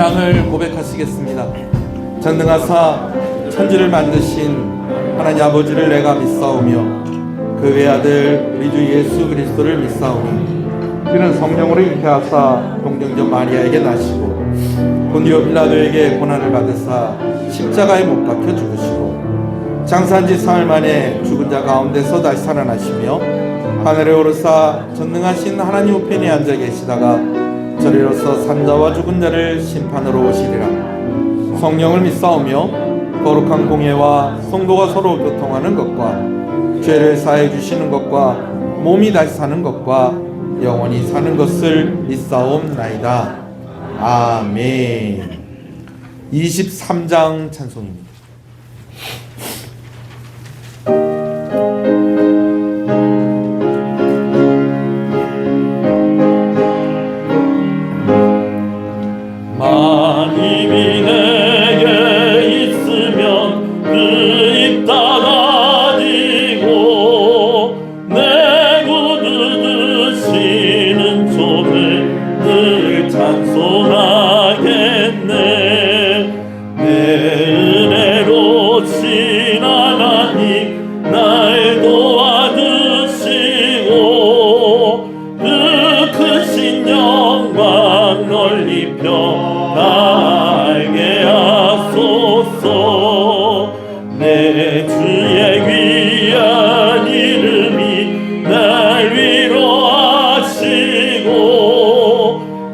신앙을 고백하시겠습니다. 전능하사 천지를 만드신 하나님 아버지를 내가 믿사오며 그 외아들 우리 주 예수 그리스도를 믿사오니 그는 성령으로 잉태하사 동정녀 마리아에게 나시고 본디오 빌라도에게 고난을 받으사 십자가에 못 박혀 죽으시고 장사한 지 사흘 만에 죽은 자 가운데서 다시 살아나시며 하늘에 오르사 전능하신 하나님 우편에 앉아 계시다가 저리로서 산자와 죽은 자를 심판으로 오시리라. 성령을 믿사오며 거룩한 공예와 성도가 서로 교통하는 것과 죄를 사해 주시는 것과 몸이 다시 사는 것과 영원히 사는 것을 믿사옵나이다. 아멘. 23장 찬송입니다. 마님이 내게 있으면 그 입 닫아지고 내 구두 드시는 종을 늘 찬송하겠네. 내 은혜로 신 하나님 날 도와주시고 그 크신 영광 널리 펴나게 하소서. 내 주의 귀한 이름이 날 위로하시고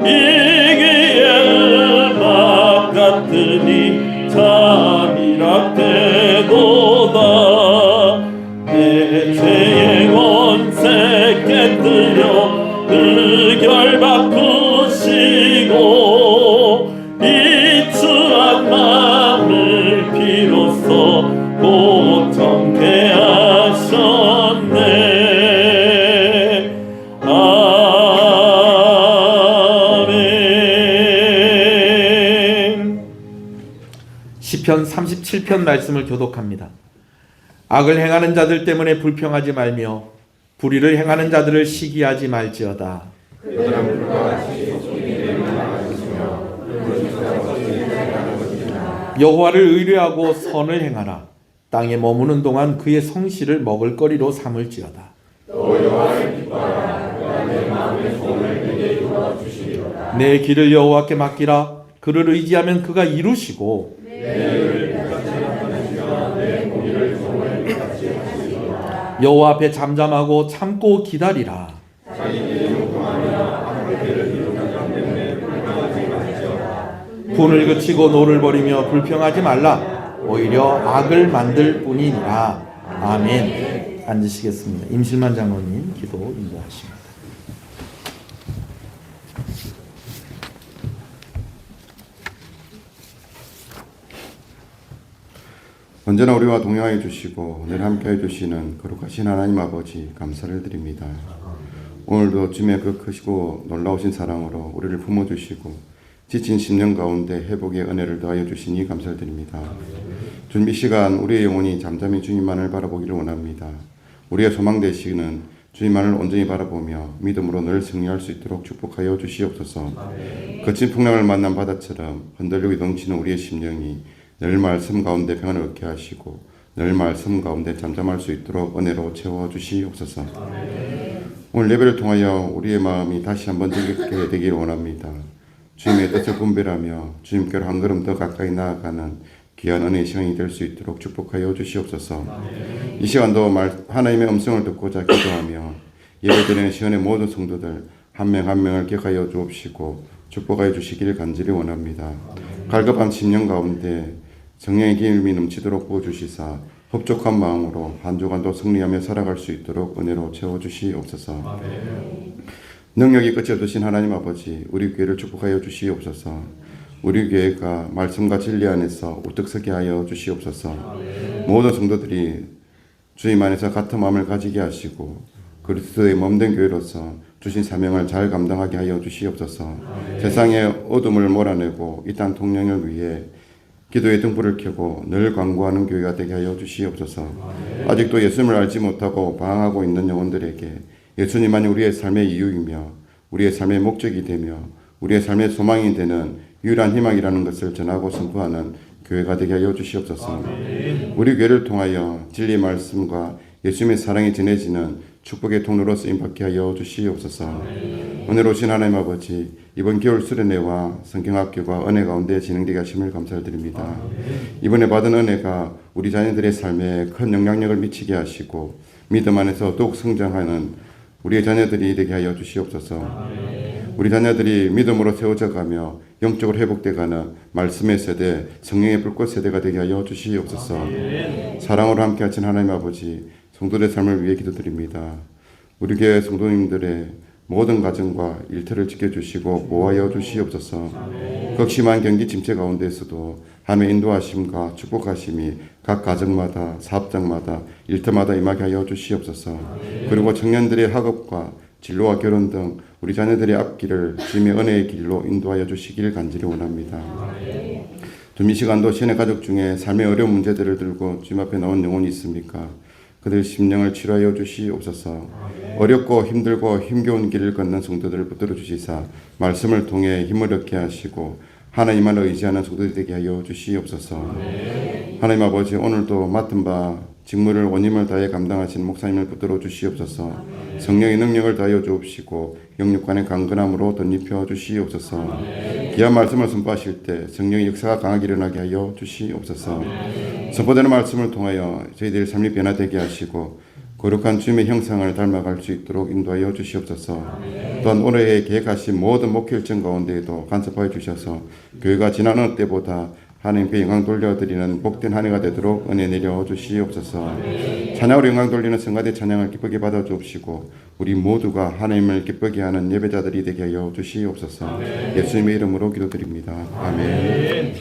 이기의 음악 같으니 잠이락되도다. 내 죄의 권세 깨뜨려 의결 바꾸시고 이 추한 마음을 비로소 고통케 하셨네. 아멘. 시편 37편 말씀을 교독합니다. 악을 행하는 자들 때문에 불평하지 말며 불의를 행하는 자들을 시기하지 말지어다. 여호와를 의뢰하고 선을 행하라. 땅에 머무는 동안 그의 성실을 먹을거리로 삼을지어다. 내 길을 여호와께 맡기라. 그를 의지하면 그가 이루시고 여호와 앞에 잠잠하고 참고 기다리라. 분을 그치고 노를 버리며 불평하지 말라. 오히려 악을 만들 뿐이니라. 아멘. 앉으시겠습니다. 임실만 장로님 기도 인도하십니다. 언제나 우리와 동행하여 주시고 늘 함께해 주시는 거룩하신 하나님 아버지 감사를 드립니다. 오늘도 주님의 그 크시고 놀라우신 사랑으로 우리를 품어주시고 지친 심령 가운데 회복의 은혜를 더하여 주시니 감사를 드립니다. 주님, 이 시간 우리의 영혼이 잠잠히 주님만을 바라보기를 원합니다. 우리의 소망 되시는 주님만을 온전히 바라보며 믿음으로 늘 승리할 수 있도록 축복하여 주시옵소서. 거친 풍랑을 만난 바다처럼 흔들리고 넘치는 우리의 심령이 늘 말씀 가운데 평안을 얻게 하시고 늘 말씀 가운데 잠잠할 수 있도록 은혜로 채워주시옵소서. 오늘 예배를 통하여 우리의 마음이 다시 한번 즐겁게 되기를 원합니다. 주님의 뜻을 분별하며 주님께로 한 걸음 더 가까이 나아가는 귀한 은혜의 시간이 될 수 있도록 축복하여 주시옵소서. 이 시간도 하나님의 음성을 듣고자 기도하며 예배드리는 시간의 모든 성도들 한 명 한 명을 기억하여 주옵시고 축복하여 주시기를 간절히 원합니다. 갈급한 심령 가운데 성령의 기름이 넘치도록 부어주시사 흡족한 마음으로 한 주간도 승리하며 살아갈 수 있도록 은혜로 채워주시옵소서. 능력이 끝이 없으신 하나님 아버지, 우리 교회를 축복하여 주시옵소서. 우리 교회가 말씀과 진리 안에서 우뚝 서게 하여 주시옵소서. 모든 성도들이 주님 안에서 같은 마음을 가지게 하시고 그리스도의 몸된 교회로서 주신 사명을 잘 감당하게 하여 주시옵소서. 세상의 어둠을 몰아내고 이 땅 통령을 위해 기도의 등불을 켜고 늘 광고하는 교회가 되게 하여 주시옵소서. 아직도 예수님을 알지 못하고 방황하고 있는 영혼들에게 예수님만이 우리의 삶의 이유이며 우리의 삶의 목적이 되며 우리의 삶의 소망이 되는 유일한 희망이라는 것을 전하고 선포하는 교회가 되게 하여 주시옵소서. 우리 교회를 통하여 진리의 말씀과 예수님의 사랑이 전해지는 축복의 통로로 쓰임받게 하여 주시옵소서. 오늘 오신 하나님 아버지, 이번 겨울 수련회와 성경학교가 은혜 가운데 진행되게 하심을 감사드립니다. 이번에 받은 은혜가 우리 자녀들의 삶에 큰 영향력을 미치게 하시고 믿음 안에서 더욱 성장하는 우리의 자녀들이 되게 하여 주시옵소서. 우리 자녀들이 믿음으로 세워져 가며 영적으로 회복되가는 말씀의 세대, 성령의 불꽃 세대가 되게 하여 주시옵소서. 사랑으로 함께 하신 하나님 아버지, 성도들의 삶을 위해 기도드립니다. 우리 교회 성도님들의 모든 가정과 일터를 지켜주시고 보호하여 주시옵소서. 극심한 경기 침체 가운데서도 하나님의 인도하심과 축복하심이 각 가정마다 사업장마다 일터마다 임하게 하여 주시옵소서. 그리고 청년들의 학업과 진로와 결혼 등 우리 자녀들의 앞길을 주님의 은혜의 길로 인도하여 주시길 간절히 원합니다. 좀 이 시간도 신의 가족 중에 삶의 어려운 문제들을 들고 주님 앞에 나온 영혼이 있습니까? 그들 심령을 치료하여 주시옵소서. 어렵고 힘들고 힘겨운 길을 걷는 성도들을 붙들어 주시사 말씀을 통해 힘을 얻게 하시고 하나님만 의지하는 성도들이 되게 하여 주시옵소서. 하나님 아버지, 오늘도 맡은 바 직무를 원임을 다해 감당하신 목사님을 붙들어 주시옵소서. 성령의 능력을 다하여 주옵시고 영육간의 강건함으로 덧입혀 주시옵소서. 귀한 말씀을 선포하실 때 성령의 역사가 강하게 일어나게 하여 주시옵소서. 선포되는 말씀을 통하여 저희들의 삶이 변화되게 하시고 거룩한 주님의 형상을 닮아갈 수 있도록 인도하여 주시옵소서. 또한 올해에 계획하신 모든 목표 일정 가운데에도 간섭하여 주셔서 교회가 지난 어느 때보다 하나님께 영광 돌려드리는 복된 한 해가 되도록 은혜 내려 주시옵소서. 찬양으로 영광 돌리는 성가대 찬양을 기쁘게 받아 주옵시고 우리 모두가 하나님을 기쁘게 하는 예배자들이 되게 하여 주시옵소서. 예수님의 이름으로 기도드립니다. 아멘.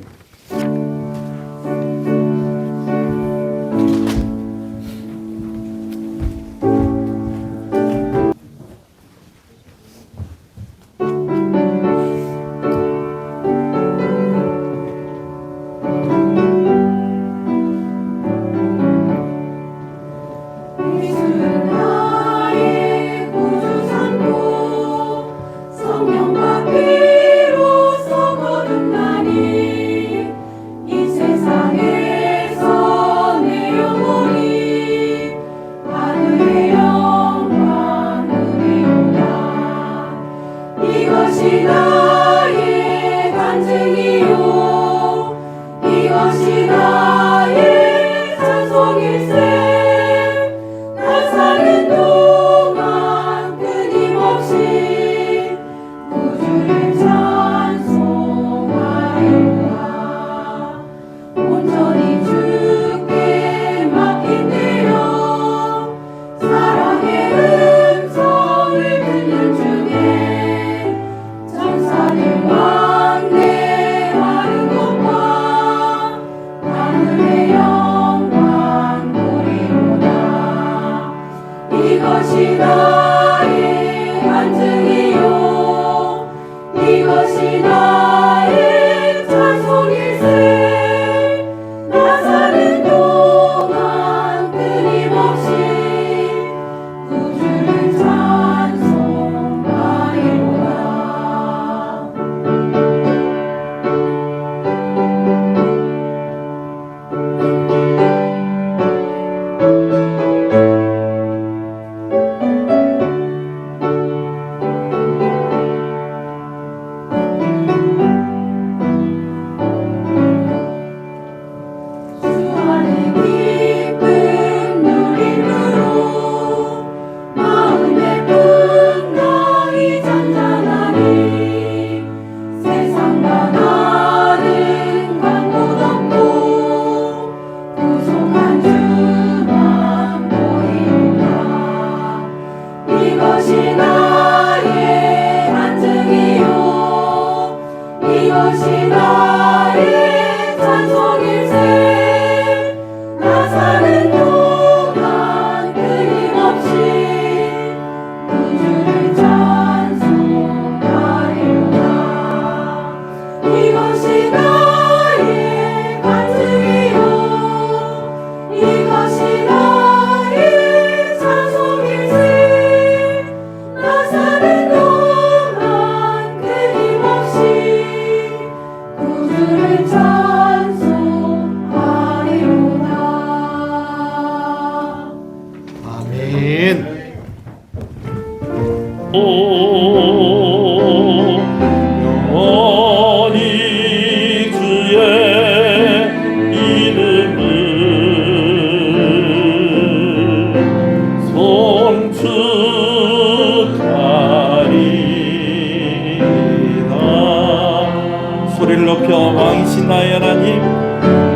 소리를 높여 왕이신 나의 하나님,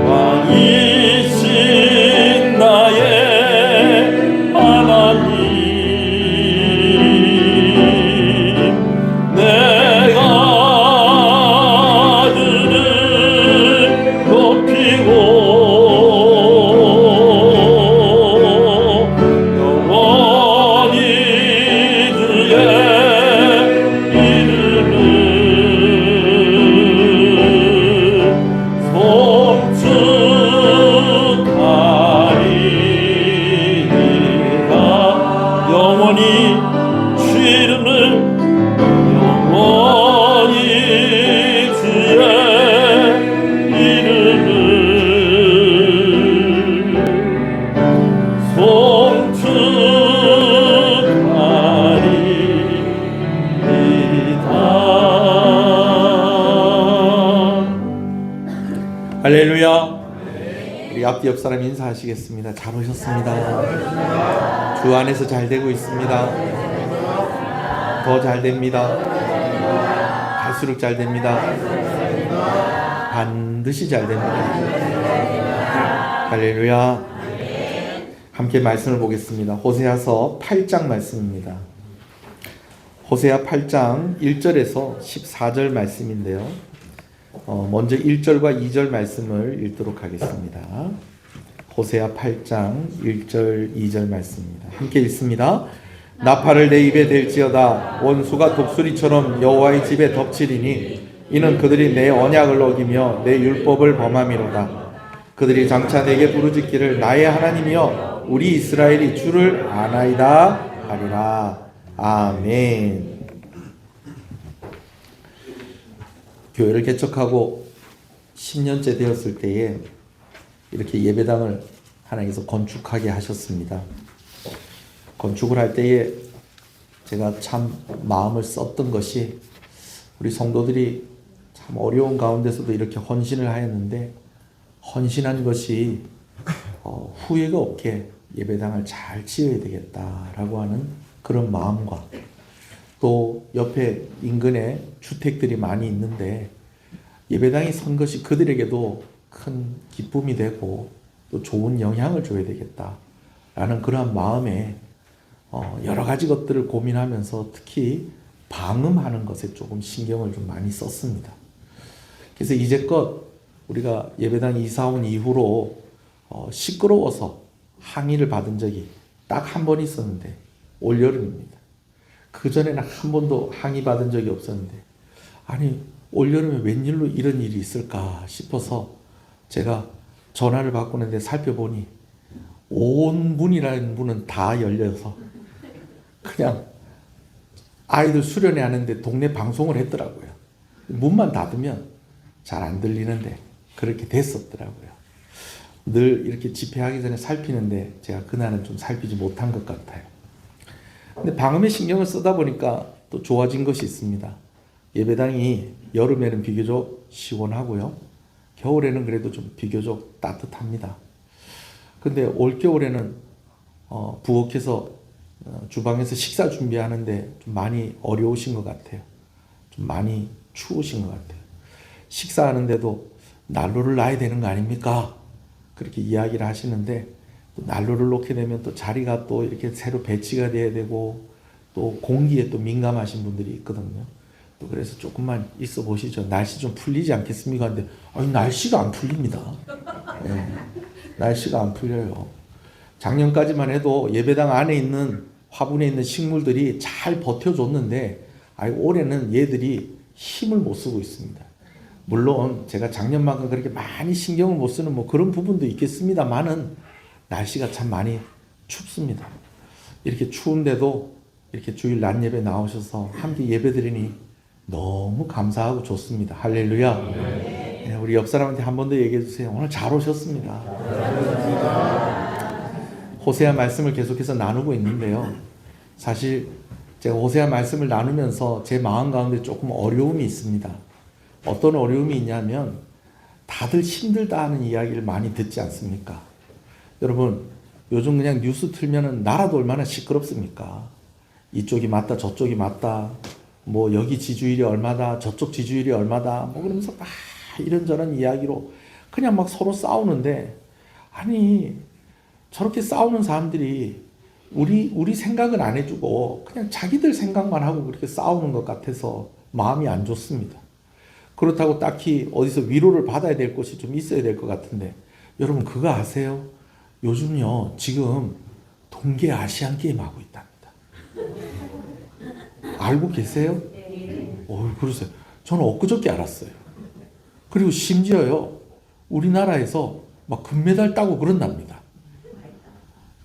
왕이신 나의 하나님, 내가 그를 높이고 영원히 그의 이름을 송축하리이다. 영원히 주 이름을 영원히 주의 이름을 송축하리이다. 할렐루야. 우리 앞뒤 옆 사람 인사하시겠습니다. 잘 오셨습니다. 주 안에서 잘 되고 있습니다. 더 잘 됩니다. 갈수록 잘 됩니다. 반드시 잘 됩니다. 할렐루야. 함께 말씀을 보겠습니다. 호세아서 8장 말씀입니다. 호세아 8장 1절에서 14절 말씀인데요. 먼저 1절과 2절 말씀을 읽도록 하겠습니다. 호세아 8장 1절 2절 말씀입니다. 함께 읽습니다. 나팔을 내 입에 댈지어다. 원수가 독수리처럼 여호와의 집에 덮치리니 이는 그들이 내 언약을 어기며 내 율법을 범함이로다. 그들이 장차 내게 부르짖기를 나의 하나님이여 우리 이스라엘이 주를 아나이다 하리라. 아멘. 교회를 개척하고 10년째 되었을 때에 이렇게 예배당을 하나님께서 건축하게 하셨습니다. 건축을 할 때에 제가 참 마음을 썼던 것이 우리 성도들이 참 어려운 가운데서도 이렇게 헌신을 하였는데 헌신한 것이 후회가 없게 예배당을 잘 지어야 되겠다라고 하는 그런 마음과 또 옆에 인근에 주택들이 많이 있는데 예배당이 선 것이 그들에게도 큰 기쁨이 되고 또 좋은 영향을 줘야 되겠다라는 그러한 마음에 여러 가지 것들을 고민하면서 특히 방음하는 것에 조금 신경을 좀 많이 썼습니다. 그래서 이제껏 우리가 예배당 이사 온 이후로 시끄러워서 항의를 받은 적이 딱 한 번 있었는데 올여름입니다. 그전에는 한 번도 항의 받은 적이 없었는데 아니 올여름에 웬일로 이런 일이 있을까 싶어서 제가 전화를 바꾸는데 살펴보니 온 문이라는 문은 다 열려서 그냥 아이들 수련회 하는데 동네 방송을 했더라고요. 문만 닫으면 잘 안 들리는데 그렇게 됐었더라고요. 늘 이렇게 집회하기 전에 살피는데 제가 그날은 좀 살피지 못한 것 같아요. 근데 방음에 신경을 쓰다 보니까 또 좋아진 것이 있습니다. 예배당이 여름에는 비교적 시원하고요. 겨울에는 그래도 좀 비교적 따뜻합니다. 근데 올겨울에는 부엌에서 주방에서 식사 준비하는데 좀 많이 어려우신 것 같아요. 좀 많이 추우신 것 같아요. 식사하는데도 난로를 놔야 되는 거 아닙니까? 그렇게 이야기를 하시는데 또 난로를 놓게 되면 또 자리가 또 이렇게 새로 배치가 돼야 되고 또 공기에 또 민감하신 분들이 있거든요. 또 그래서 조금만 있어 보시죠. 날씨 좀 풀리지 않겠습니까? 근데 아니 날씨가 안 풀립니다. 네, 날씨가 안 풀려요. 작년까지만 해도 예배당 안에 있는 화분에 있는 식물들이 잘 버텨줬는데 올해는 얘들이 힘을 못 쓰고 있습니다. 물론 제가 작년만큼 그렇게 많이 신경을 못 쓰는 뭐 그런 부분도 있겠습니다만은 날씨가 참 많이 춥습니다. 이렇게 추운데도 이렇게 주일 낮 예배 나오셔서 함께 예배드리니 너무 감사하고 좋습니다. 할렐루야. 네, 우리 옆 사람한테 한 번 더 얘기해 주세요. 오늘 잘 오셨습니다. 호세아 말씀을 계속해서 나누고 있는데요. 사실 제가 호세아 말씀을 나누면서 제 마음 가운데 조금 어려움이 있습니다. 어떤 어려움이 있냐면 다들 힘들다 하는 이야기를 많이 듣지 않습니까? 여러분 요즘 그냥 뉴스 틀면은 나라도 얼마나 시끄럽습니까? 이쪽이 맞다 저쪽이 맞다 뭐 여기 지주일이 얼마다, 저쪽 지주일이 얼마다, 뭐 그러면서 막 이런저런 이야기로 그냥 막 서로 싸우는데, 아니 저렇게 싸우는 사람들이 우리 생각은 안 해주고 그냥 자기들 생각만 하고 그렇게 싸우는 것 같아서 마음이 안 좋습니다. 그렇다고 딱히 어디서 위로를 받아야 될 것이 좀 있어야 될 것 같은데, 여러분 그거 아세요? 요즘요 지금 동계 아시안 게임 하고 있답니다. 알고 계세요? 그러세요. 저는 엊그저께 알았어요. 그리고 심지어요 우리나라에서 막 금메달 따고 그런답니다.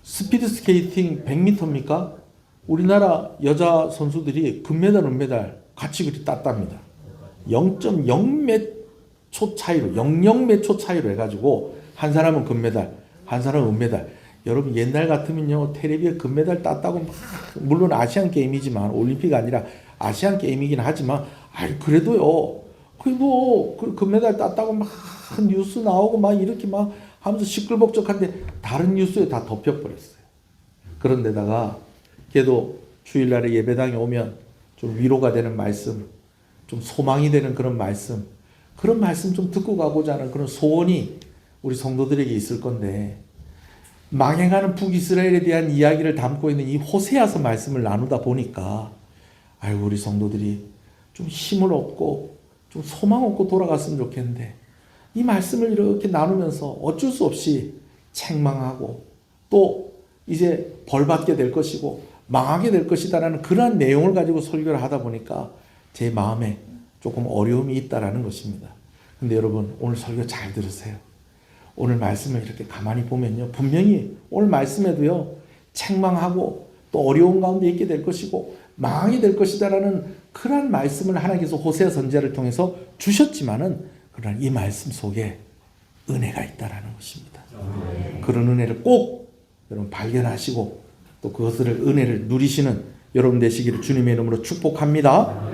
스피드 스케이팅 100m입니까? 우리나라 여자 선수들이 금메달, 은메달 같이 그리 땄답니다. 0.0몇 초 차이로, 00몇 초 차이로 해가지고 한 사람은 금메달, 한 사람은 은메달. 여러분 옛날 같으면요 텔레비에 금메달 땄다고 막, 물론 아시안 게임이지만, 올림픽 아니라 아시안 게임이긴 하지만, 그래도요 그 금메달 땄다고 막 뉴스 나오고 막 이렇게 막 하면서 시끌벅적한데 다른 뉴스에 다 덮여버렸어요. 그런데다가 걔도 주일날에 예배당에 오면 좀 위로가 되는 말씀, 좀 소망이 되는 그런 말씀 좀 듣고 가고자 하는 그런 소원이 우리 성도들에게 있을 건데, 망해가는 북이스라엘에 대한 이야기를 담고 있는 이 호세아서 말씀을 나누다 보니까 우리 성도들이 좀 힘을 얻고 좀 소망 얻고 돌아갔으면 좋겠는데, 이 말씀을 이렇게 나누면서 어쩔 수 없이 책망하고 또 이제 벌받게 될 것이고 망하게 될 것이다라는 그러한 내용을 가지고 설교를 하다 보니까 제 마음에 조금 어려움이 있다라는 것입니다. 근데 여러분 오늘 설교 잘 들으세요. 오늘 말씀을 이렇게 가만히 보면요 분명히 오늘 말씀에도요 책망하고 또 어려운 가운데 있게 될 것이고 망하게 될 것이다라는 그러한 말씀을 하나님께서 호세아 선지자를 통해서 주셨지만은, 그러나 이 말씀 속에 은혜가 있다라는 것입니다. 그런 은혜를 꼭 여러분 발견하시고 또 그것을 은혜를 누리시는 여러분 되시기를 주님의 이름으로 축복합니다.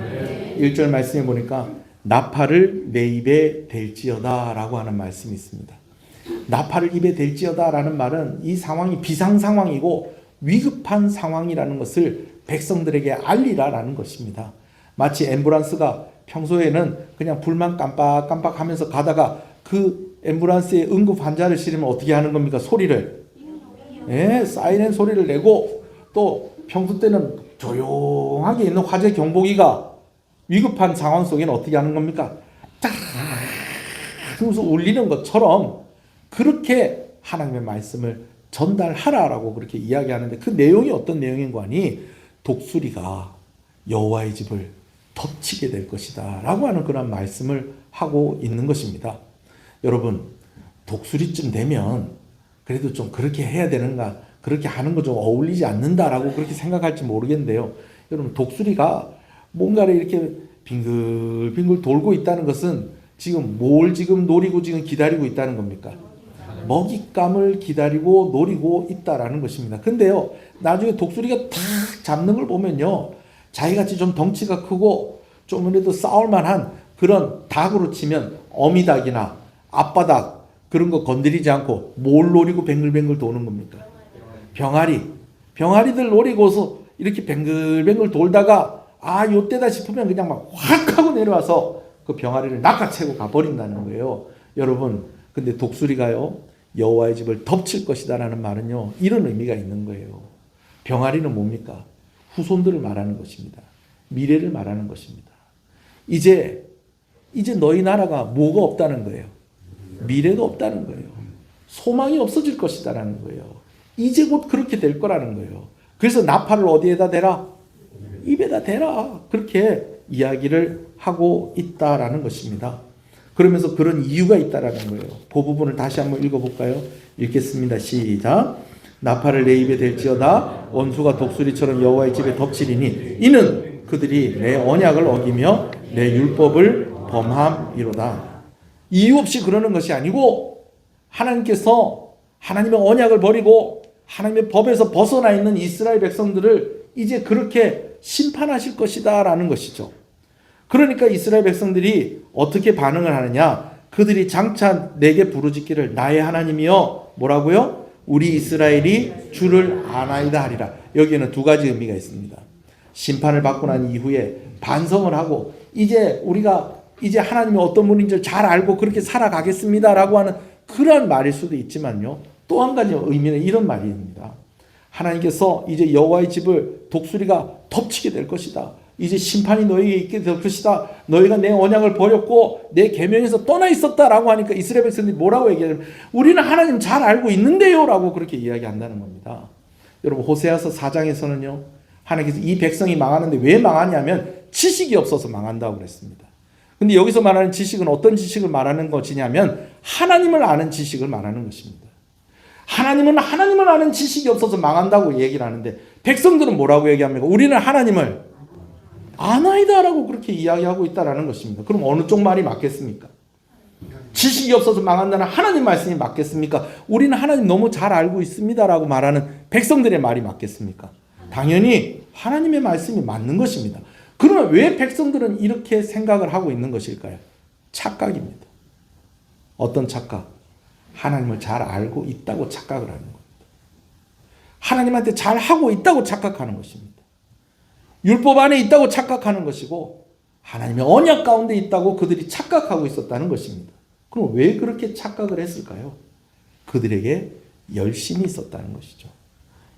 1절 말씀에 보니까 나팔을 내 입에 댈지어다 라고 하는 말씀이 있습니다. 나팔을 입에 댈지어다 라는 말은 이 상황이 비상 상황이고 위급한 상황이라는 것을 백성들에게 알리라 라는 것입니다. 마치 앰뷸런스가 평소에는 그냥 불만 깜빡깜빡 하면서 가다가 그 앰뷸런스에 응급 환자를 실으면 어떻게 하는 겁니까? 소리를, 사이렌 소리를 내고, 또 평소 때는 조용하게 있는 화재 경보기가 위급한 상황 속에는 어떻게 하는 겁니까? 딱 하면서 울리는 것처럼 그렇게 하나님의 말씀을 전달하라라고 그렇게 이야기하는데, 그 내용이 어떤 내용인가 하니 독수리가 여호와의 집을 덮치게 될 것이다 라고 하는 그런 말씀을 하고 있는 것입니다. 여러분 독수리쯤 되면 그래도 좀 그렇게 해야 되는가, 그렇게 하는 거 좀 어울리지 않는다라고 그렇게 생각할지 모르겠는데요. 여러분 독수리가 뭔가를 이렇게 빙글빙글 돌고 있다는 것은 지금 뭘 지금 노리고 지금 기다리고 있다는 겁니까? 먹잇감을 기다리고 노리고 있다라는 것입니다. 근데요 나중에 독수리가 탁 잡는 걸 보면요 자기같이 좀 덩치가 크고 좀 그래도 싸울만한 그런 닭으로 치면 어미닭이나 앞바닥 그런 거 건드리지 않고 뭘 노리고 뱅글뱅글 도는 겁니까? 병아리들 노리고서 이렇게 뱅글뱅글 돌다가 요때다 싶으면 그냥 막 확 하고 내려와서 그 병아리를 낚아채고 가버린다는 거예요. 여러분 근데 독수리가요 여호와의 집을 덮칠 것이다 라는 말은요 이런 의미가 있는 거예요. 병아리는 뭡니까? 후손들을 말하는 것입니다. 미래를 말하는 것입니다. 이제 너희 나라가 뭐가 없다는 거예요? 미래가 없다는 거예요. 소망이 없어질 것이다라는 거예요. 이제 곧 그렇게 될 거라는 거예요. 그래서 나팔을 어디에다 대라? 입에다 대라. 그렇게 이야기를 하고 있다라는 것입니다. 그러면서 그런 이유가 있다라는 거예요. 그 부분을 다시 한번 읽어볼까요? 읽겠습니다. 시작. 나팔을 내 입에 댈지어다 원수가 독수리처럼 여호와의 집에 덮치리니 이는 그들이 내 언약을 어기며 내 율법을 범함이로다. 이유 없이 그러는 것이 아니고 하나님께서 하나님의 언약을 버리고 하나님의 법에서 벗어나 있는 이스라엘 백성들을 이제 그렇게 심판하실 것이다 라는 것이죠. 그러니까 이스라엘 백성들이 어떻게 반응을 하느냐, 그들이 장차 내게 부르짖기를 나의 하나님이여 뭐라고요? 우리 이스라엘이 주를 아나이다 하리라. 여기에는 두 가지 의미가 있습니다. 심판을 받고 난 이후에 반성을 하고 우리가 이제 하나님이 어떤 분인지 잘 알고 그렇게 살아가겠습니다라고 하는 그러한 말일 수도 있지만요. 또 한 가지 의미는 이런 말입니다. 하나님께서 이제 여호와의 집을 독수리가 덮치게 될 것이다. 이제 심판이 너희에게 있게 될 것이다. 너희가 내 언약을 버렸고 내 계명에서 떠나 있었다라고 하니까 이스라엘 백성들이 뭐라고 얘기하냐면 우리는 하나님 잘 알고 있는데요 라고 그렇게 이야기한다는 겁니다. 여러분 호세아서 4장에서는요. 하나님께서 이 백성이 망하는데 왜 망하냐면 지식이 없어서 망한다고 그랬습니다. 근데 여기서 말하는 지식은 어떤 지식을 말하는 것이냐면 하나님을 아는 지식을 말하는 것입니다. 하나님은 하나님을 아는 지식이 없어서 망한다고 얘기를 하는데 백성들은 뭐라고 얘기합니까? 우리는 하나님을 아나이다라고 그렇게 이야기하고 있다라는 것입니다. 그럼 어느 쪽 말이 맞겠습니까? 지식이 없어서 망한다는 하나님 말씀이 맞겠습니까? 우리는 하나님 너무 잘 알고 있습니다라고 말하는 백성들의 말이 맞겠습니까? 당연히 하나님의 말씀이 맞는 것입니다. 그러면 왜 백성들은 이렇게 생각을 하고 있는 것일까요? 착각입니다. 어떤 착각? 하나님을 잘 알고 있다고 착각을 하는 겁니다. 하나님한테 잘 하고 있다고 착각하는 것입니다. 율법 안에 있다고 착각하는 것이고 하나님의 언약 가운데 있다고 그들이 착각하고 있었다는 것입니다. 그럼 왜 그렇게 착각을 했을까요? 그들에게 열심이 있었다는 것이죠.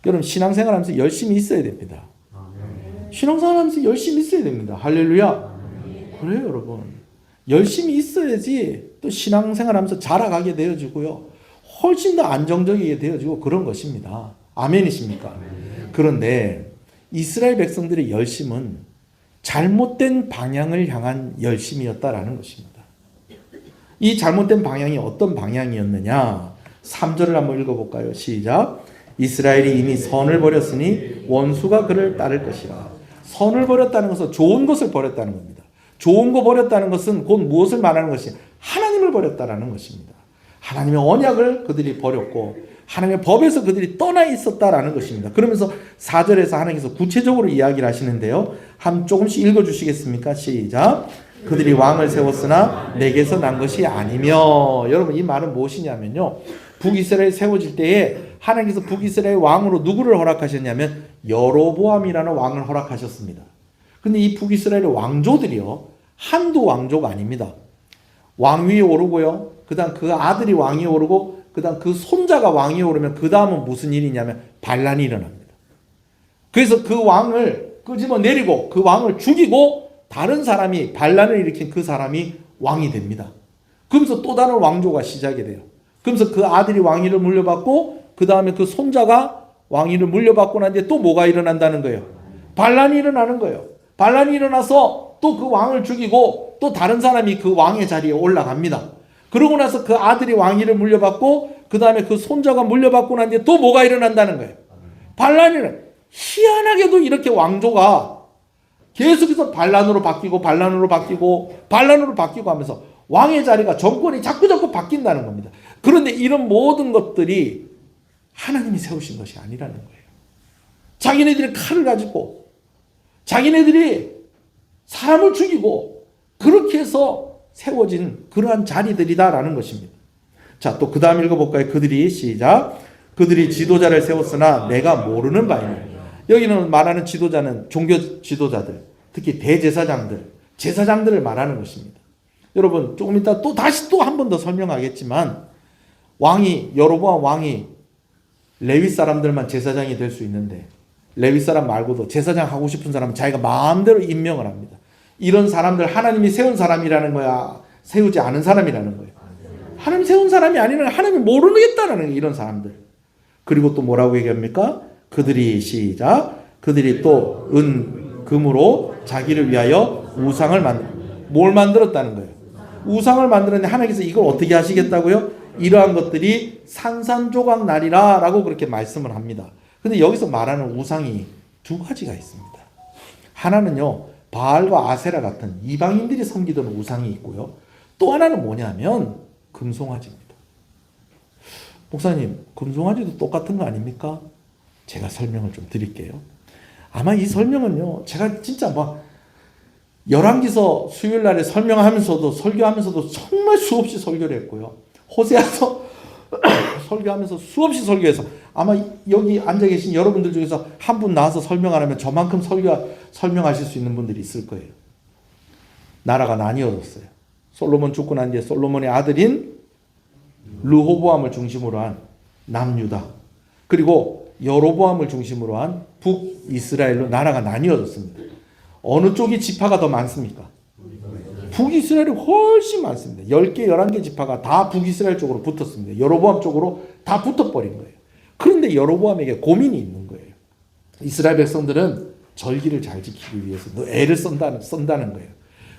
여러분 신앙생활 하면서 열심히 있어야 됩니다. 신앙생활 하면서 열심히 있어야 됩니다. 할렐루야. 그래요 여러분. 열심히 있어야지 또 신앙생활 하면서 자라가게 되어지고요. 훨씬 더 안정적이게 되어지고 그런 것입니다. 아멘이십니까? 그런데 이스라엘 백성들의 열심은 잘못된 방향을 향한 열심이었다라는 것입니다. 이 잘못된 방향이 어떤 방향이었느냐? 3절을 한번 읽어볼까요? 시작. 이스라엘이 이미 선을 버렸으니 원수가 그를 따를 것이라. 선을 버렸다는 것은 좋은 것을 버렸다는 겁니다. 좋은 거 버렸다는 것은 곧 무엇을 말하는 것이 하나님을 버렸다라는 것입니다. 하나님의 언약을 그들이 버렸고 하나님의 법에서 그들이 떠나 있었다라는 것입니다. 그러면서 4절에서 하나님께서 구체적으로 이야기를 하시는데요. 한 조금씩 읽어주시겠습니까? 시작. 그들이 왕을 세웠으나 내게서 난 것이 아니며. 여러분 이 말은 무엇이냐면요. 북이스라엘 세워질 때에 하나님께서 북이스라엘 왕으로 누구를 허락하셨냐면 여로보암이라는 왕을 허락하셨습니다. 근데 이 북이스라엘 왕조들이요. 한두 왕조가 아닙니다. 왕 위에 오르고요. 그 다음 그 아들이 왕이 오르고 그 다음 그 손자가 왕이 오르면 그 다음은 무슨 일이냐면 반란이 일어납니다. 그래서 그 왕을 끄집어 내리고 그 왕을 죽이고 다른 사람이 반란을 일으킨 그 사람이 왕이 됩니다. 그러면서 또 다른 왕조가 시작이 돼요. 그러면서 그 아들이 왕위를 물려받고 그 다음에 그 손자가 왕위를 물려받고 난 뒤에 또 뭐가 일어난다는 거예요? 반란이 일어나는 거예요. 반란이 일어나서 또 그 왕을 죽이고 또 다른 사람이 그 왕의 자리에 올라갑니다. 그러고 나서 그 아들이 왕위를 물려받고 그 다음에 그 손자가 물려받고 난 뒤에 또 뭐가 일어난다는 거예요? 반란이 일어나요. 희한하게도 이렇게 왕조가 계속해서 반란으로 바뀌고 반란으로 바뀌고 반란으로 바뀌고 하면서 왕의 자리가 정권이 자꾸 바뀐다는 겁니다. 그런데 이런 모든 것들이 하나님이 세우신 것이 아니라는 거예요. 자기네들이 칼을 가지고 자기네들이 사람을 죽이고 그렇게 해서 세워진 그러한 자리들이다라는 것입니다. 자, 또 그 다음 읽어볼까요? 그들이 시작. 그들이 지도자를 세웠으나 내가 모르는 바이니. 여기는 말하는 지도자는 종교 지도자들, 특히 대제사장들, 제사장들을 말하는 것입니다. 여러분 조금 이따 또 다시 또 한 번 더 설명하겠지만 왕이 여로보암 왕이 레위 사람들만 제사장이 될 수 있는데 레위 사람 말고도 제사장 하고 싶은 사람은 자기가 마음대로 임명을 합니다. 이런 사람들 하나님이 세운 사람이라는 거야? 세우지 않은 사람이라는 거예요? 하나님 세운 사람이 아니라 하나님이 모르겠다라는 거예요. 이런 사람들. 그리고 또 뭐라고 얘기합니까? 그들이 시작. 그들이 또 은, 금으로 자기를 위하여 우상을 뭘 만들었다는 거예요? 우상을 만들었는데 하나님께서 이걸 어떻게 하시겠다고요? 이러한 것들이 산산조각 나리라 라고 그렇게 말씀을 합니다. 근데 여기서 말하는 우상이 두 가지가 있습니다. 하나는요, 바알과 아세라 같은 이방인들이 섬기던 우상이 있고요. 또 하나는 뭐냐면 금송아지입니다. 목사님, 금송아지도 똑같은 거 아닙니까? 제가 설명을 좀 드릴게요. 아마 이 설명은요, 제가 진짜 막 열왕기서 수요일 날에 설명하면서도 설교하면서도 정말 수없이 설교를 했고요. 호세아서 설교하면서 수없이 설교해서 아마 여기 앉아 계신 여러분들 중에서 한 분 나와서 설명 안 하면 저만큼 설명하실 수 있는 분들이 있을 거예요. 나라가 나뉘어졌어요. 솔로몬 죽고 난 뒤에 솔로몬의 아들인 르호보암을 중심으로 한 남유다, 그리고 여로보암을 중심으로 한 북이스라엘로 나라가 나뉘어졌습니다. 어느 쪽이 지파가 더 많습니까? 북이스라엘이 훨씬 많습니다. 10개, 11개 지파가 다 북이스라엘 쪽으로 붙었습니다. 여로보암 쪽으로 다 붙어버린 거예요. 그런데 여로보암에게 고민이 있는 거예요. 이스라엘 백성들은 절기를 잘 지키기 위해서 애를 쓴다는 거예요.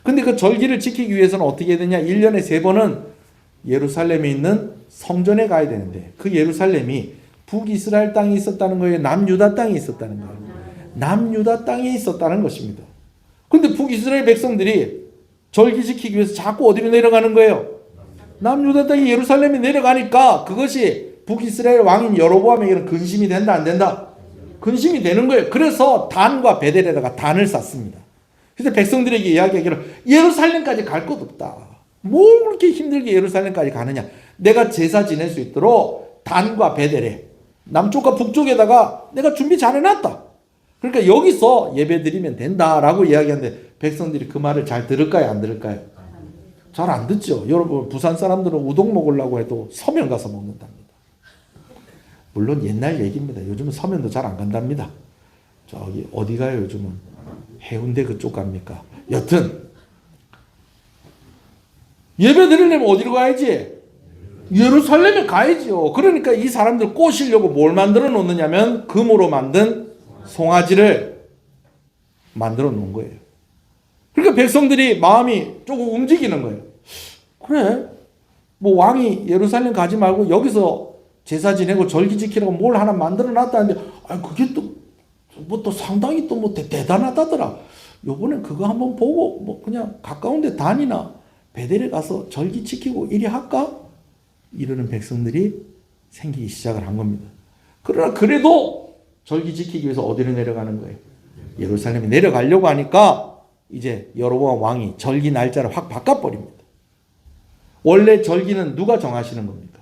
근데 그 절기를 지키기 위해서는 어떻게 해야 되냐? 1년에 3번은 예루살렘에 있는 성전에 가야 되는데 그 예루살렘이 북이스라엘 땅이 있었다는 거예요? 남유다 땅이 있었다는 거예요? 남유다 땅에 있었다는 것입니다. 근데 북이스라엘 백성들이 절기 지키기 위해서 자꾸 어디로 내려가는 거예요? 남유다 땅이 예루살렘에 내려가니까 그것이 북이스라엘 왕인 여로보암에게는 근심이 된다, 안 된다? 근심이 되는 거예요. 그래서 단과 베델에다가 단을 쌓습니다. 그래서 백성들에게 이야기하기를 예루살렘까지 갈 것 없다. 뭘 그렇게 힘들게 예루살렘까지 가느냐? 내가 제사 지낼 수 있도록 단과 베델에 남쪽과 북쪽에다가 내가 준비 잘 해놨다. 그러니까 여기서 예배 드리면 된다라고 이야기하는데 백성들이 그 말을 잘 들을까요, 안 들을까요? 잘 안 듣죠. 여러분 부산 사람들은 우동 먹으려고 해도 서면 가서 먹는답니다. 물론 옛날 얘기입니다. 요즘은 서면도 잘 안 간답니다. 저기 어디 가요 요즘은? 해운대 그쪽 갑니까? 여튼 예배 드리려면 어디로 가야지? 예루살렘에 가야지요. 그러니까 이 사람들 꼬시려고 뭘 만들어 놓느냐면 금으로 만든 송아지를 만들어 놓은 거예요. 그러니까 백성들이 마음이 조금 움직이는 거예요. 그래, 뭐 왕이 예루살렘 가지 말고 여기서 제사 지내고 절기 지키라고 뭘 하나 만들어 놨다는데, 아, 그게 또 뭐 또 상당히 또 뭐 대단하다더라. 요번엔 그거 한번 보고 뭐 그냥 가까운데 단이나 베델에 가서 절기 지키고 이리 할까? 이러는 백성들이 생기기 시작을 한 겁니다. 그러나 그래도 절기 지키기 위해서 어디로 내려가는 거예요? 예루살렘에 내려가려고 하니까 이제 여로보암 왕이 절기 날짜를 확 바꿔버립니다. 원래 절기는 누가 정하시는 겁니까?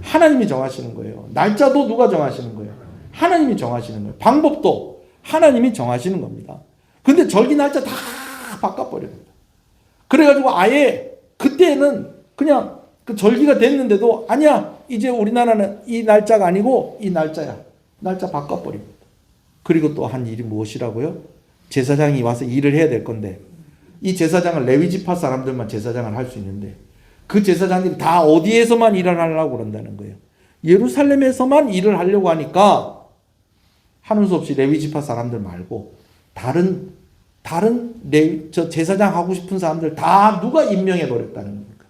하나님이 정하시는 거예요. 날짜도 누가 정하시는 거예요? 하나님이 정하시는 거예요. 방법도 하나님이 정하시는 겁니다. 근데 절기 날짜 다 바꿔버립니다. 그래가지고 아예 그때는 그냥 그 절기가 됐는데도 아니야, 이제 우리나라는 이 날짜가 아니고 이 날짜야. 날짜 바꿔버립니다. 그리고 또 한 일이 무엇이라고요? 제사장이 와서 일을 해야 될 건데 이 제사장은 레위지파 사람들만 제사장을 할 수 있는데 그 제사장들이 다 어디에서만 일을 하려고 그런다는 거예요. 예루살렘에서만 일을 하려고 하니까 하는 수 없이 레위지파 사람들 말고 다른 제사장 하고 싶은 사람들 다 누가 임명해 버렸다는 겁니까?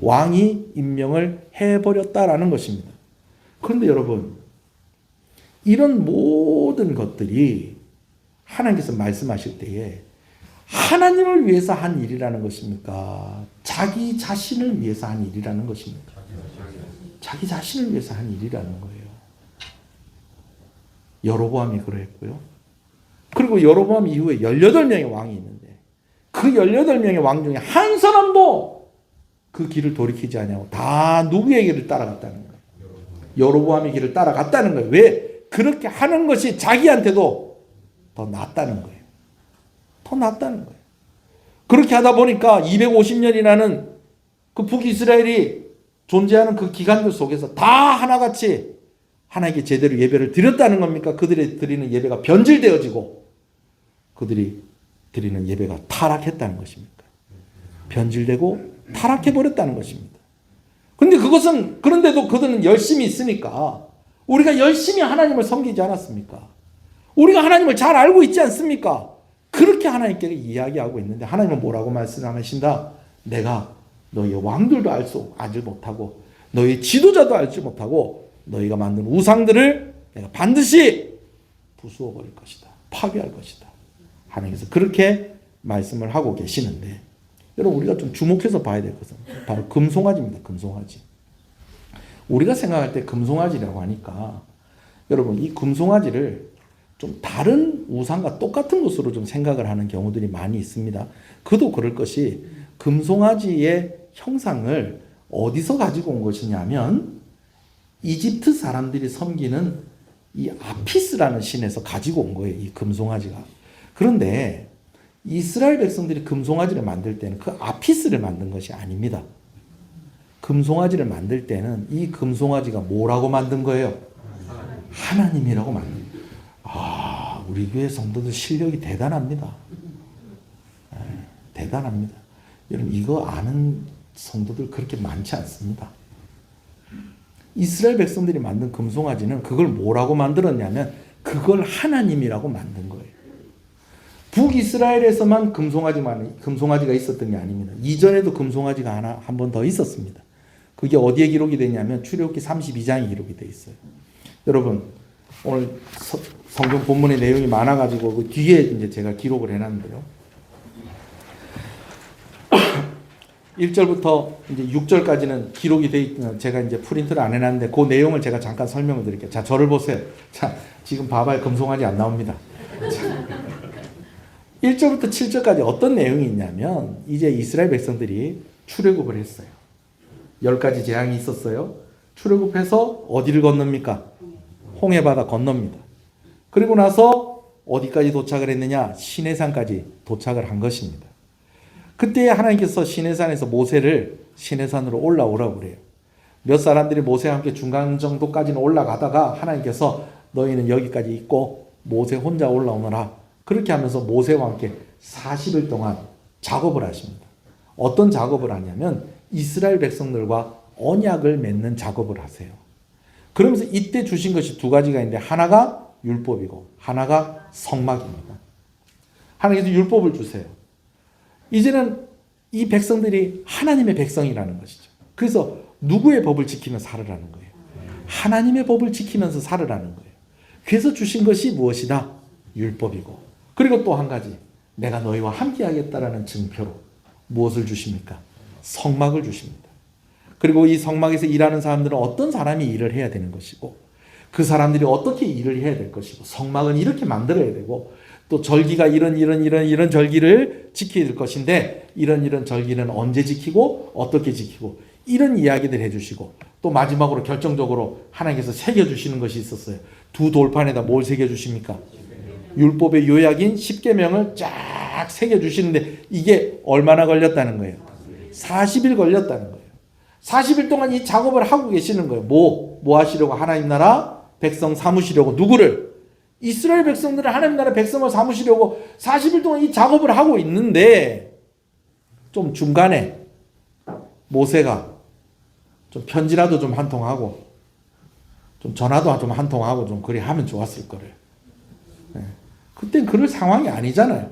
왕이 임명을 해버렸다라는 것입니다. 그런데 여러분, 이런 모든 것들이 하나님께서 말씀하실 때에 하나님을 위해서 한 일이라는 것입니까? 자기 자신을 위해서 한 일이라는 것입니까? 자기 자신을 위해서 한 일이라는 거예요. 여로보암이 그랬고요. 그리고 여로보암 이후에 18명의 왕이 있는데 그 18명의 왕 중에 한 사람도 그 길을 돌이키지 않냐고 다 누구의 길을 따라갔다는 거예요? 여로보암의 길을 따라갔다는 거예요. 왜? 그렇게 하는 것이 자기한테도 더 낫다는 거예요. 더 낫다는 거예요. 그렇게 하다 보니까 250년이라는 그 북이스라엘이 존재하는 그 기간들 속에서 다 하나같이 하나님께 제대로 예배를 드렸다는 겁니까? 그들이 드리는 예배가 변질되어지고 그들이 드리는 예배가 타락했다는 것입니까? 변질되고 타락해버렸다는 것입니다. 근데 그것은, 그런데도 그들은 열심히 있으니까 우리가 열심히 하나님을 섬기지 않았습니까? 우리가 하나님을 잘 알고 있지 않습니까? 그렇게 하나님께 이야기하고 있는데 하나님은 뭐라고 말씀하신다? 내가 너희의 왕들도 알지 못하고 너희의 지도자도 알지 못하고 너희가 만든 우상들을 내가 반드시 부수어 버릴 것이다. 파괴할 것이다. 하나님께서 그렇게 말씀을 하고 계시는데 여러분, 우리가 좀 주목해서 봐야 될 것은 바로 금송아지입니다. 금송아지. 우리가 생각할 때 금송아지라고 하니까 여러분, 이 금송아지를 좀 다른 우상과 똑같은 것으로 좀 생각을 하는 경우들이 많이 있습니다. 그도 그럴 것이 금송아지의 형상을 어디서 가지고 온 것이냐면 이집트 사람들이 섬기는 이 아피스라는 신에서 가지고 온 거예요. 이 금송아지가. 그런데 이스라엘 백성들이 금송아지를 만들 때는 그 아피스를 만든 것이 아닙니다. 금송아지를 만들 때는 이 금송아지가 뭐라고 만든 거예요? 하나님이라고 만든 거예요. 아, 우리 교회 성도들 실력이 대단합니다. 대단합니다. 여러분, 이거 아는 성도들 그렇게 많지 않습니다. 이스라엘 백성들이 만든 금송아지는 그걸 뭐라고 만들었냐면 그걸 하나님이라고 만든 거예요. 북이스라엘에서만 금송아지가 있었던 게 아닙니다. 이전에도 금송아지가 한 번 더 있었습니다. 그게 어디에 기록이 되냐면 출애굽기 32장에 기록이 되어 있어요. 여러분, 오늘 성경 본문의 내용이 많아가지고 그 뒤에 이제 제가 기록을 해놨는데요. 1절부터 이제 6절까지는 기록이 돼 있는, 제가 이제 프린트를 안 해놨는데 그 내용을 제가 잠깐 설명을 드릴게요. 자, 저를 보세요. 자, 지금 봐봐요. 금송아지 안 나옵니다. 자, 1절부터 7절까지 어떤 내용이 있냐면 이제 이스라엘 백성들이 출애굽을 했어요. 10가지 재앙이 있었어요. 출애굽해서 어디를 건넙니까? 홍해바다 건넙니다. 그리고 나서 어디까지 도착을 했느냐? 시내산까지 도착을 한 것입니다. 그때 하나님께서 시내산에서 모세를 시내산으로 올라오라고 그래요. 몇 사람들이 모세와 함께 중간 정도까지는 올라가다가 하나님께서 너희는 여기까지 있고 모세 혼자 올라오너라. 그렇게 하면서 모세와 함께 40일 동안 작업을 하십니다. 어떤 작업을 하냐면 이스라엘 백성들과 언약을 맺는 작업을 하세요. 그러면서 이때 주신 것이 두 가지가 있는데 하나가 율법이고 하나가 성막입니다. 하나님께서 율법을 주세요. 이제는 이 백성들이 하나님의 백성이라는 것이죠. 그래서 누구의 법을 지키며 살으라는 거예요? 하나님의 법을 지키면서 살으라는 거예요. 그래서 주신 것이 무엇이다? 율법이고. 그리고 또 한 가지, 내가 너희와 함께 하겠다라는 증표로 무엇을 주십니까? 성막을 주십니다. 그리고 이 성막에서 일하는 사람들은 어떤 사람이 일을 해야 되는 것이고 그 사람들이 어떻게 일을 해야 될 것이고 성막은 이렇게 만들어야 되고 또 절기가 이런 절기를 지켜야 될 것인데 이런 절기는 언제 지키고 어떻게 지키고 이런 이야기들 해주시고 또 마지막으로 결정적으로 하나님께서 새겨주시는 것이 있었어요. 두 돌판에다 뭘 새겨주십니까? 율법의 요약인 10계명을 쫙 새겨주시는데 이게 얼마나 걸렸다는 거예요? 40일 걸렸다는 거예요. 40일 동안 이 작업을 하고 계시는 거예요. 뭐 하시려고? 하나님 나라 백성 삼으시려고. 누구를? 이스라엘 백성들은 하나님 나라 백성을 삼으시려고 40일 동안 이 작업을 하고 있는데 좀 중간에 모세가 좀 편지라도 좀 한 통 하고 좀 전화도 좀 한 통 하고 좀 그리 하면 좋았을 거래요. 그땐 그럴 상황이 아니잖아요.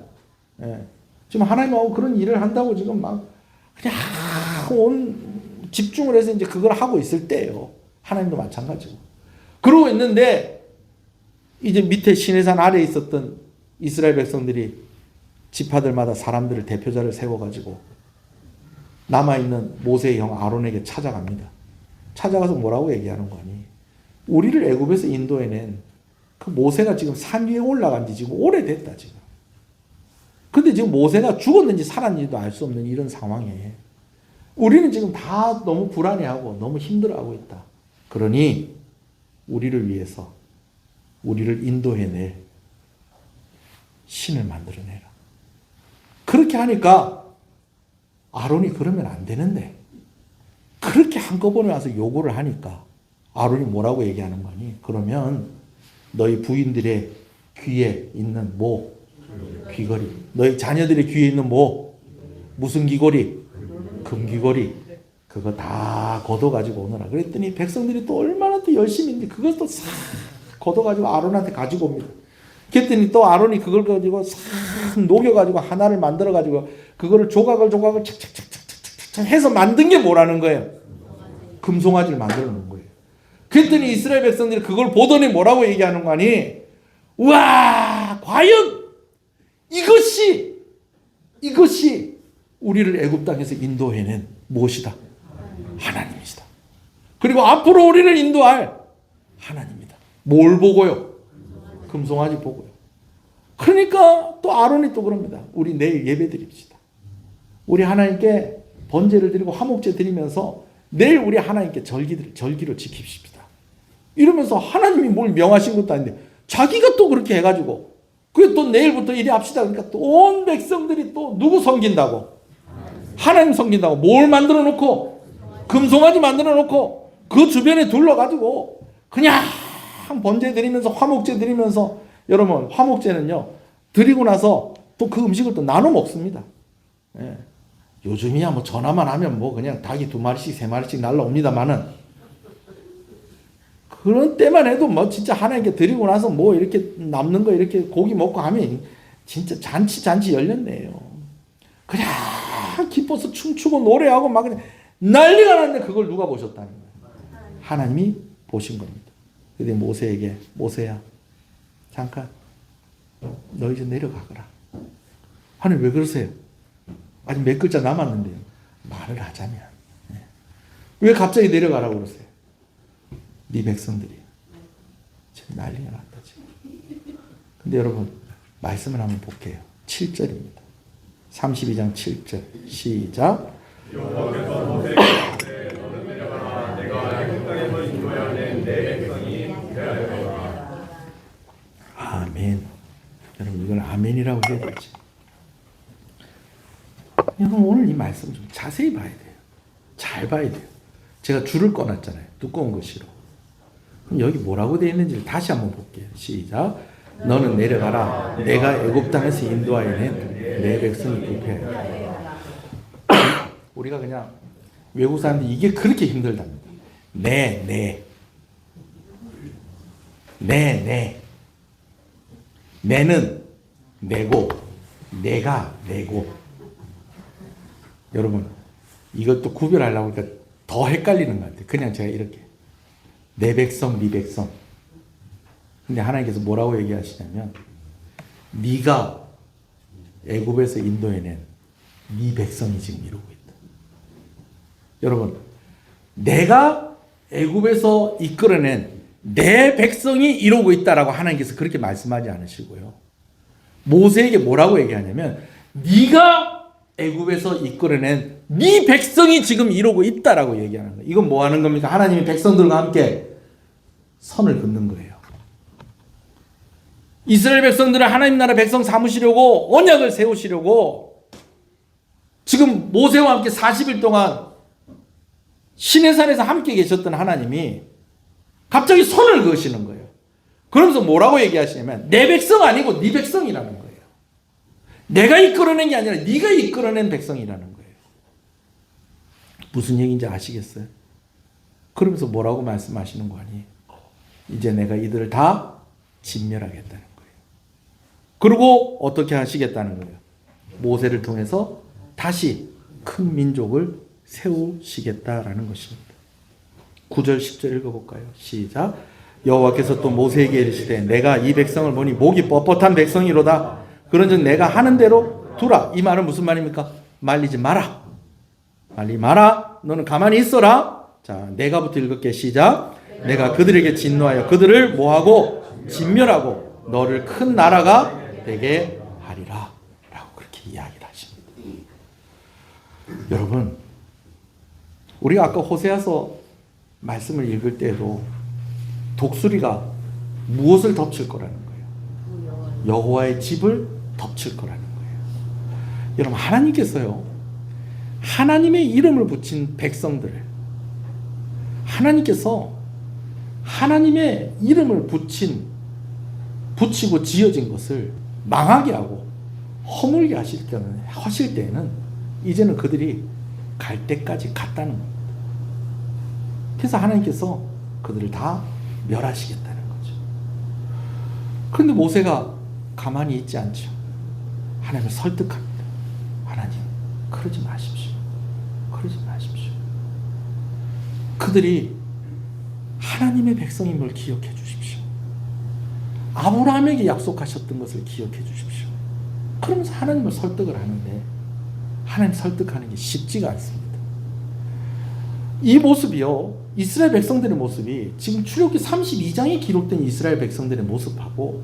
지금 하나님하고 그런 일을 한다고 지금 막 그냥 온 집중을 해서 이제 그걸 하고 있을 때예요. 하나님도 마찬가지고. 그러고 있는데 이제 밑에 시내산 아래에 있었던 이스라엘 백성들이 지파들마다 사람들을 대표자를 세워가지고 남아있는 모세의 형 아론에게 찾아갑니다. 찾아가서 뭐라고 얘기하는 거니? 우리를 애굽에서 인도해낸 그 모세가 지금 산 위에 올라간 지 지금 오래됐다 지금. 근데 지금 모세가 죽었는지 살았는지도 알 수 없는 이런 상황에 우리는 지금 다 너무 불안해하고 너무 힘들어하고 있다. 그러니 우리를 위해서 우리를 인도해낼 신을 만들어내라. 그렇게 하니까 아론이 그러면 안 되는데 그렇게 한꺼번에 와서 요구를 하니까 아론이 뭐라고 얘기하는 거니? 그러면 너희 부인들의 귀에 있는 귀걸이. 너희 자녀들의 귀에 있는 무슨 귀걸이? 금귀걸이. 그거 다 걷어가지고 오너라. 그랬더니 백성들이 또 얼마나 또 열심히 그것도 싹 걷어가지고 아론한테 가지고 옵니다. 그랬더니 또 아론이 그걸 가지고 싹 녹여가지고 하나를 만들어가지고 그거를 조각을 착착착착착 해서 만든 게 뭐라는 거예요? 금송아지를 만들어 놓은 거예요. 그랬더니 이스라엘 백성들이 그걸 보더니 뭐라고 얘기하는 거 아니? 우와, 과연 이것이 우리를 애굽 땅에서 인도해낸 무엇이다? 하나님이시다. 그리고 앞으로 우리를 인도할 하나님이다. 뭘 보고요? 금송아지 보고요. 그러니까 또 아론이 또 그럽니다. 우리 내일 예배 드립시다. 우리 하나님께 번제를 드리고 화목제 드리면서 내일 우리 하나님께 절기로 지킵시다. 이러면서 하나님이 뭘 명하신 것도 아닌데 자기가 또 그렇게 해가지고 그게 또 내일부터 이래 합시다. 그러니까 또 온 백성들이 또 누구 섬긴다고? 하나님 섬긴다고 뭘 만들어 놓고 금송아지 만들어 놓고 그 주변에 둘러가지고 그냥 번제 드리면서 화목제 드리면서 여러분 화목제는요 드리고 나서 또 그 음식을 또 나눠 먹습니다. 예. 요즘이야 뭐 전화만 하면 뭐 그냥 닭이 2마리씩 3마리씩 날라옵니다만은 그런 때만 해도 뭐 진짜 하나님께 드리고 나서 뭐 이렇게 남는 거 이렇게 고기 먹고 하면 진짜 잔치 열렸네요. 그냥 기뻐서 춤추고 노래하고 막 그냥 난리가 났는데 그걸 누가 보셨다는 거예요? 하나님이 보신 겁니다. 근데 모세에게 모세야 잠깐 너 이제 내려가거라. 하나님 왜 그러세요? 아직 몇 글자 남았는데요. 말을 하자면 왜 갑자기 내려가라고 그러세요? 네 백성들이 지금 난리가 났다 지금. 근데 여러분 말씀을 한번 볼게요. 7절입니다. 32장 7절 시작. 아멘. 여러분 이건 아멘이라고 해야 되지. 여러분 오늘 이 말씀 좀 자세히 봐야 돼요. 잘 봐야 돼요. 제가 줄을 꺼놨잖아요. 두꺼운 글씨로. 그럼 여기 뭐라고 되어 있는지를 다시 한번 볼게요. 시작. 너는 내려가라. 내가 애굽 땅에서 인도하여 낸 내 백성이 부패하였다. 우리가 그냥 외국 사람들이 이게 그렇게 힘들답니다. 내는 내고 내가 내고. 여러분 이것도 구별하려고 하니까 더 헷갈리는 것 같아요. 그냥 제가 이렇게 내 백성 네 백성. 근데 하나님께서 뭐라고 얘기하시냐면 네가 애굽에서 인도해낸 네 백성이 지금 이루고 있다. 여러분 내가 애굽에서 이끌어낸 내 백성이 이루고 있다라고 하나님께서 그렇게 말씀하지 않으시고요. 모세에게 뭐라고 얘기하냐면 네가 애굽에서 이끌어낸 네 백성이 지금 이루고 있다라고 얘기하는 거예요. 이건 뭐 하는 겁니까? 하나님이 백성들과 함께 선을 긋는 거예요. 이스라엘 백성들은 하나님 나라 백성 삼으시려고 언약을 세우시려고 지금 모세와 함께 40일 동안 시내산에서 함께 계셨던 하나님이 갑자기 선을 그으시는 거예요. 그러면서 뭐라고 얘기하시냐면 내 백성 아니고 네 백성이라는 거예요. 내가 이끌어낸 게 아니라 네가 이끌어낸 백성이라는 거예요. 무슨 얘기인지 아시겠어요? 그러면서 뭐라고 말씀하시는 거 아니에요? 이제 내가 이들을 다 진멸하겠다는 거예요. 그리고 어떻게 하시겠다는 거예요? 모세를 통해서 다시 큰 민족을 세우시겠다라는 것입니다. 9절 10절 읽어볼까요? 시작. 여호와께서 또 모세에게 이르시되 내가 이 백성을 보니 목이 뻣뻣한 백성이로다. 그런즉 내가 하는 대로 두라. 이 말은 무슨 말입니까? 말리지 마라. 말리지 마라. 너는 가만히 있어라. 자, 내가부터 읽을게. 시작. 내가 그들에게 진노하여 그들을 뭐하고 진멸하고 너를 큰 나라가 되게 하리라. 라고 그렇게 이야기를 하십니다. 여러분 우리가 아까 호세아서 말씀을 읽을 때에도 독수리가 무엇을 덮칠 거라는 거예요? 여호와의 집을 덮칠 거라는 거예요. 여러분 하나님께서요 하나님의 이름을 붙인 백성들을 하나님께서 하나님의 이름을 붙이고 지어진 것을 망하게 하고 허물게 하실 때는 이제는 그들이 갈 때까지 갔다는 겁니다. 그래서 하나님께서 그들을 다 멸하시겠다는 거죠. 그런데 모세가 가만히 있지 않죠. 하나님을 설득합니다. 하나님, 그러지 마십시오. 그러지 마십시오. 그들이 하나님의 백성임을 기억해 주십시오. 아브라함에게 약속하셨던 것을 기억해 주십시오. 그러면서 하나님을 설득을 하는데 하나님 설득하는 게 쉽지가 않습니다. 이 모습이요. 이스라엘 백성들의 모습이 지금 출애굽기 32장에 기록된 이스라엘 백성들의 모습하고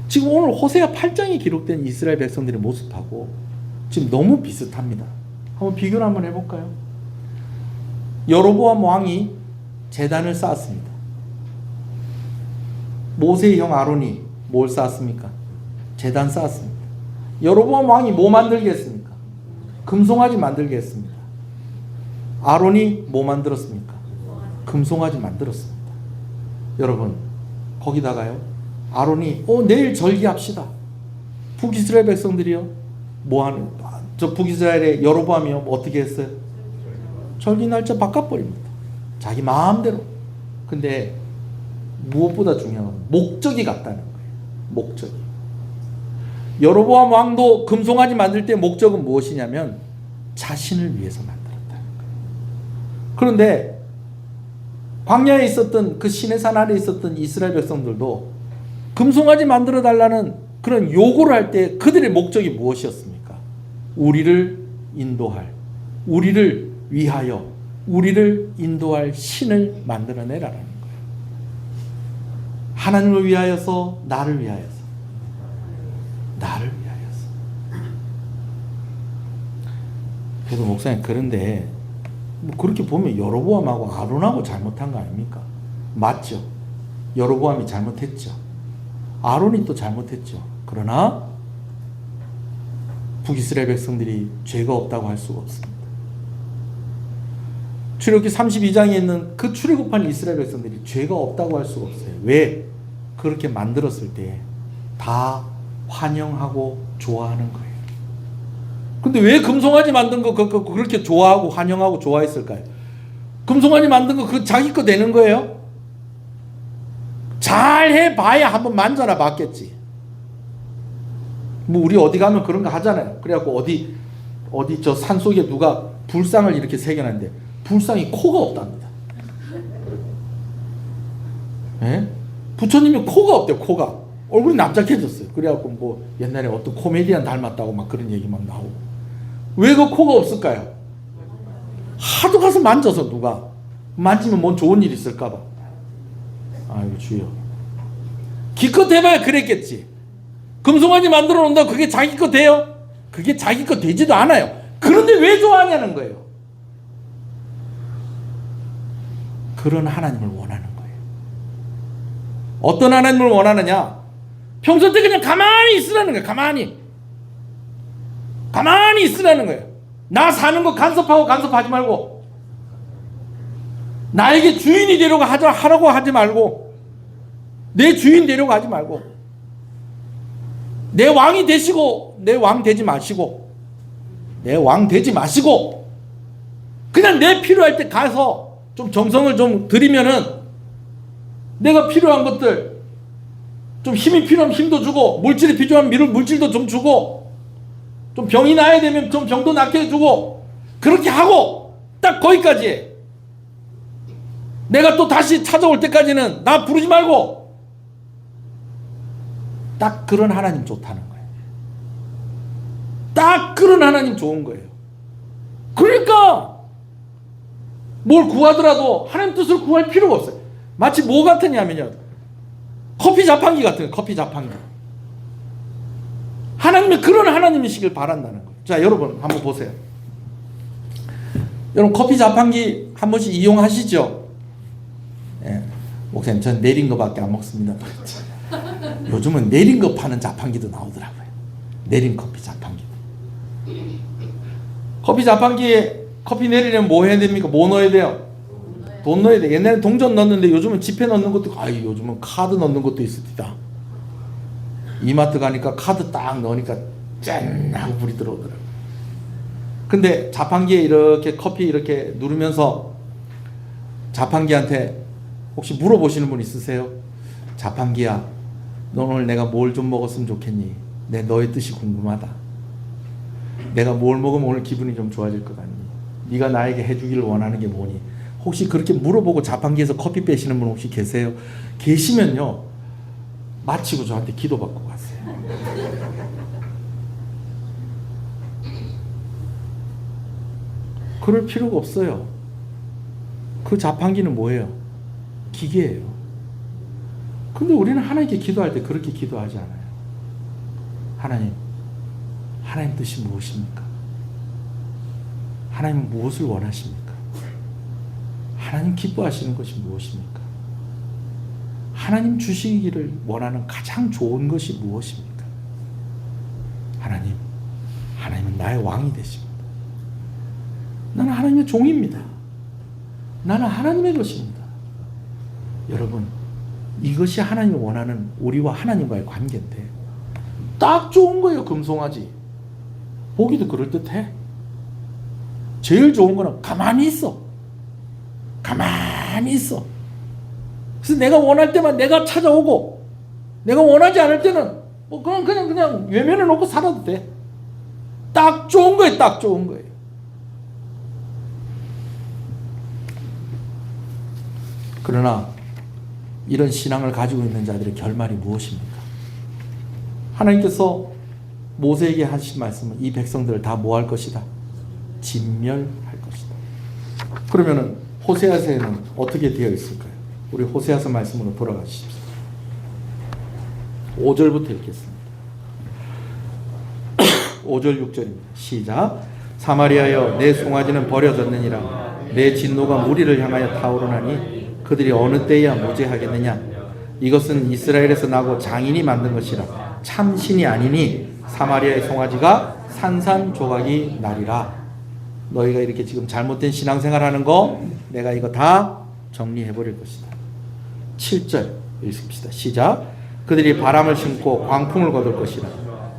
지금 오늘 호세아 8장에 기록된 이스라엘 백성들의 모습하고 지금 너무 비슷합니다. 한번 비교를 한번 해볼까요? 여로보암 왕이 제단을 쌓았습니다. 모세의 형 아론이 뭘 쌓았습니까? 제단 쌓았습니다. 여로보암 왕이 뭐 만들게 했습니까? 금송아지 만들게 했습니다. 아론이 뭐 만들었습니까? 금송아지 만들었습니다. 여러분, 거기다가요, 아론이 내일 절기합시다. 북이스라엘 백성들이요, 저 북이스라엘의 여로보암이요, 어떻게 했어요? 절기 날짜 바꿔버립니다. 자기 마음대로. 근데 무엇보다 중요한 건 목적이 같다는 거예요. 목적이. 여로보암 왕도 금송아지 만들 때 목적은 무엇이냐면 자신을 위해서 만들었다는 거예요. 그런데 광야에 있었던 그 시내산 아래 있었던 이스라엘 백성들도 금송아지 만들어 달라는 그런 요구를 할 때 그들의 목적이 무엇이었습니까? 우리를 인도할, 우리를 위하여, 우리를 인도할 신을 만들어내라는 거예요. 하나님을 위하여서, 나를 위하여서, 나를 위하여서. 그래도 목사님, 그런데 뭐 그렇게 보면 여로보암하고 아론하고 잘못한 거 아닙니까? 맞죠? 여로보암이 잘못했죠. 아론이 또 잘못했죠. 그러나 북이스라엘 백성들이 죄가 없다고 할 수가 없습니다. 출애굽기 32장에 있는 그 출애굽한 이스라엘 백성들이 죄가 없다고 할 수가 없어요. 왜? 그렇게 만들었을 때 다 환영하고 좋아하는 거예요. 근데 왜 금송아지 만든 거 그렇게 좋아하고 환영하고 좋아했을까요? 금송아지 만든 거 그 자기 거 되는 거예요? 잘 해봐야 한번 만져나 봤겠지. 뭐 우리 어디 가면 그런 거 하잖아요. 그래갖고 어디 저 산속에 누가 불상을 이렇게 새겨놨는데 불상이 코가 없답니다. 예? 부처님이 코가 없대요. 코가. 얼굴이 납작해졌어요. 그래갖고 뭐 옛날에 어떤 코미디언 닮았다고 막 그런 얘기 막 나오고. 왜 그 코가 없을까요? 하도 가서 만져서 누가 만지면 뭔 좋은 일 있을까봐. 아이고 주여. 기껏 해봐야 그랬겠지. 금송아지 만들어 놓는다고 그게 자기 거 돼요? 그게 자기 거 되지도 않아요. 그런데 왜 좋아하냐는 거예요. 그런 하나님을 원하는 거예요. 어떤 하나님을 원하느냐? 평소 때 그냥 가만히 있으라는 거예요. 가만히 있으라는 거예요. 나 사는 거 간섭하지 말고, 나에게 주인이 되려고 하라고 하지 말고, 내 주인 되려고 하지 말고, 내 왕이 되시고 내 왕 되지 마시고, 그냥 내 필요할 때 가서 좀 정성을 좀 들이면은 내가 필요한 것들, 좀 힘이 필요하면 힘도 주고, 물질이 필요하면 물질도 좀 주고, 좀 병이 나야 되면 좀 병도 낫게 해주고, 그렇게 하고 딱 거기까지 해. 내가 또 다시 찾아올 때까지는 나 부르지 말고. 딱 그런 하나님 좋다는 거예요. 딱 그런 하나님 좋은 거예요. 그러니까 뭘 구하더라도 하나님 뜻을 구할 필요가 없어요. 마치 뭐 같으냐면요, 커피 자판기 같은 거예요. 커피 자판기. 하나님의 그런 하나님이시길 바란다는 거예요. 자, 여러분 한번 보세요. 여러분 커피 자판기 한 번씩 이용하시죠? 예. 목사님, 전 내린 거밖에 안 먹습니다. 요즘은 내린 거 파는 자판기도 나오더라고요. 내린 커피 자판기. 커피 자판기에 커피 내리려면 뭐 해야 됩니까? 뭐 넣어야 돼요? 돈 넣어야 돼. 옛날에 동전 넣었는데 요즘은 지폐 넣는 것도, 요즘은 카드 넣는 것도 있습니다. 이마트 가니까 카드 딱 넣으니까 짠 하고 불이 들어오더라고요. 근데 자판기에 이렇게 커피 이렇게 누르면서 자판기한테 혹시 물어보시는 분 있으세요? 자판기야, 너 오늘 내가 뭘 좀 먹었으면 좋겠니? 너의 뜻이 궁금하다. 내가 뭘 먹으면 오늘 기분이 좀 좋아질 것 같니? 네가 나에게 해주기를 원하는 게 뭐니? 혹시 그렇게 물어보고 자판기에서 커피 빼시는 분 혹시 계세요? 계시면요, 마치고 저한테 기도받고 가세요. 그럴 필요가 없어요. 그 자판기는 뭐예요? 기계예요. 근데 우리는 하나님께 기도할 때 그렇게 기도하지 않아요. 하나님 뜻이 무엇입니까? 하나님은 무엇을 원하십니까? 하나님 기뻐하시는 것이 무엇입니까? 하나님 주시기를 원하는 가장 좋은 것이 무엇입니까? 하나님은 나의 왕이 되십니다. 나는 하나님의 종입니다. 나는 하나님의 것입니다. 여러분, 이것이 하나님이 원하는 우리와 하나님과의 관계인데 딱 좋은 거예요. 금송아지 보기도 그럴듯해. 제일 좋은 거는 가만히 있어. 그래서 내가 원할 때만 내가 찾아오고, 내가 원하지 않을 때는 뭐 그냥 외면해 놓고 살아도 돼. 딱 좋은 거예요. 딱 좋은 거예요. 그러나 이런 신앙을 가지고 있는 자들의 결말이 무엇입니까? 하나님께서 모세에게 하신 말씀은 이 백성들을 다 뭐 할 것이다? 진멸할 것이다. 그러면은 호세아서에는 어떻게 되어 있을까요? 우리 호세아서 말씀으로 돌아가십시오. 5절부터 읽겠습니다. 5절 6절입니다. 시작. 사마리아여 내 송아지는 버려졌느니라. 내 진노가 무리를 향하여 타오르나니 그들이 어느 때야 무죄하겠느냐. 이것은 이스라엘에서 나고 장인이 만든 것이라. 참 신이 아니니 사마리아의 송아지가 산산조각이 나리라. 너희가 이렇게 지금 잘못된 신앙생활 하는 거 내가 이거 다 정리해버릴 것이다. 7절 읽읍시다. 시작. 그들이 바람을 심고 광풍을 거둘 것이라.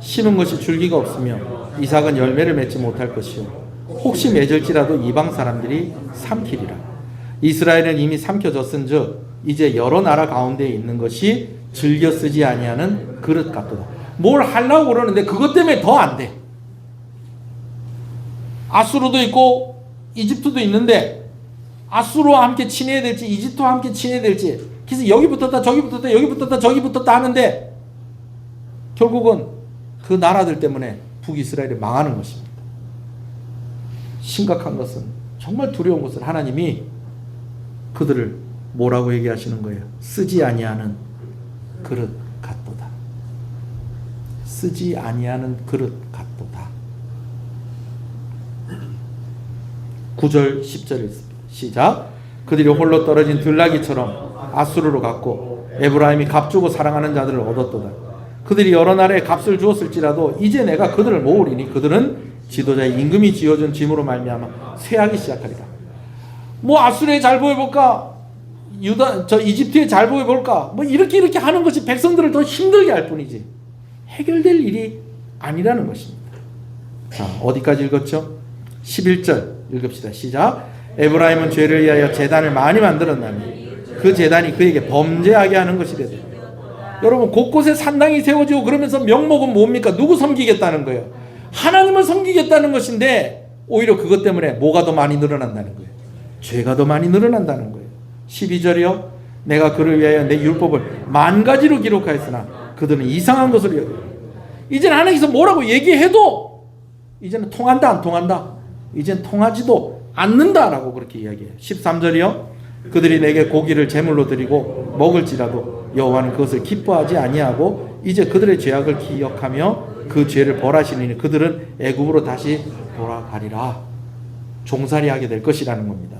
심은 것이 줄기가 없으며 이삭은 열매를 맺지 못할 것이요 혹시 맺을지라도 이방 사람들이 삼키리라. 이스라엘은 이미 삼켜졌은즉 이제 여러 나라 가운데 있는 것이 즐겨 쓰지 아니하는 그릇 같도다. 뭘 하려고 그러는데 그것 때문에 더 안 돼. 아수르도 있고 이집트도 있는데 아수르와 함께 친해야 될지 이집트와 함께 친해야 될지, 그래서 여기 붙었다 저기 붙었다 여기 붙었다 저기 붙었다 하는데 결국은 그 나라들 때문에 북이스라엘이 망하는 것입니다. 심각한 것은, 정말 두려운 것은 하나님이 그들을 뭐라고 얘기하시는 거예요? 쓰지 아니하는 그릇 같도다. 쓰지 아니하는 그릇 같도다. 9절 10절 읽습니다. 시작. 그들이 홀로 떨어진 들나귀처럼 아수르로 갔고 에브라임이 값주고 사랑하는 자들을 얻었도다. 그들이 여러 나라에 값을 주었을지라도 이제 내가 그들을 모으리니 그들은 지도자의 임금이 지어준 짐으로 말미암아 쇠하기 시작하리라. 뭐 아수르에 잘 보여볼까? 이집트에 잘 보여볼까? 뭐 이렇게 하는 것이 백성들을 더 힘들게 할 뿐이지 해결될 일이 아니라는 것입니다. 자, 어디까지 읽었죠? 11절 읽읍시다. 시작. 에브라임은 죄를 위하여 제단을 많이 만들었나니 그 제단이 그에게 범죄하게 하는 것이래. 여러분, 곳곳에 산당이 세워지고 그러면서 명목은 뭡니까? 누구 섬기겠다는 거예요? 하나님을 섬기겠다는 것인데 오히려 그것 때문에 뭐가 더 많이 늘어난다는 거예요? 죄가 더 많이 늘어난다는 거예요. 12절이요. 내가 그를 위하여 내 율법을 10,000가지로 기록하였으나 그들은 이상한 것을 여겨. 이제는 하나님께서 뭐라고 얘기해도 이제는 통한다 안 통한다? 이제는 통하지도 않는다라고 그렇게 이야기해요. 13절이요. 그들이 내게 고기를 제물로 드리고 먹을지라도 여호와는 그것을 기뻐하지 아니하고 이제 그들의 죄악을 기억하며 그 죄를 벌하시니 그들은 애굽으로 다시 돌아가리라. 종살이하게 될 것이라는 겁니다.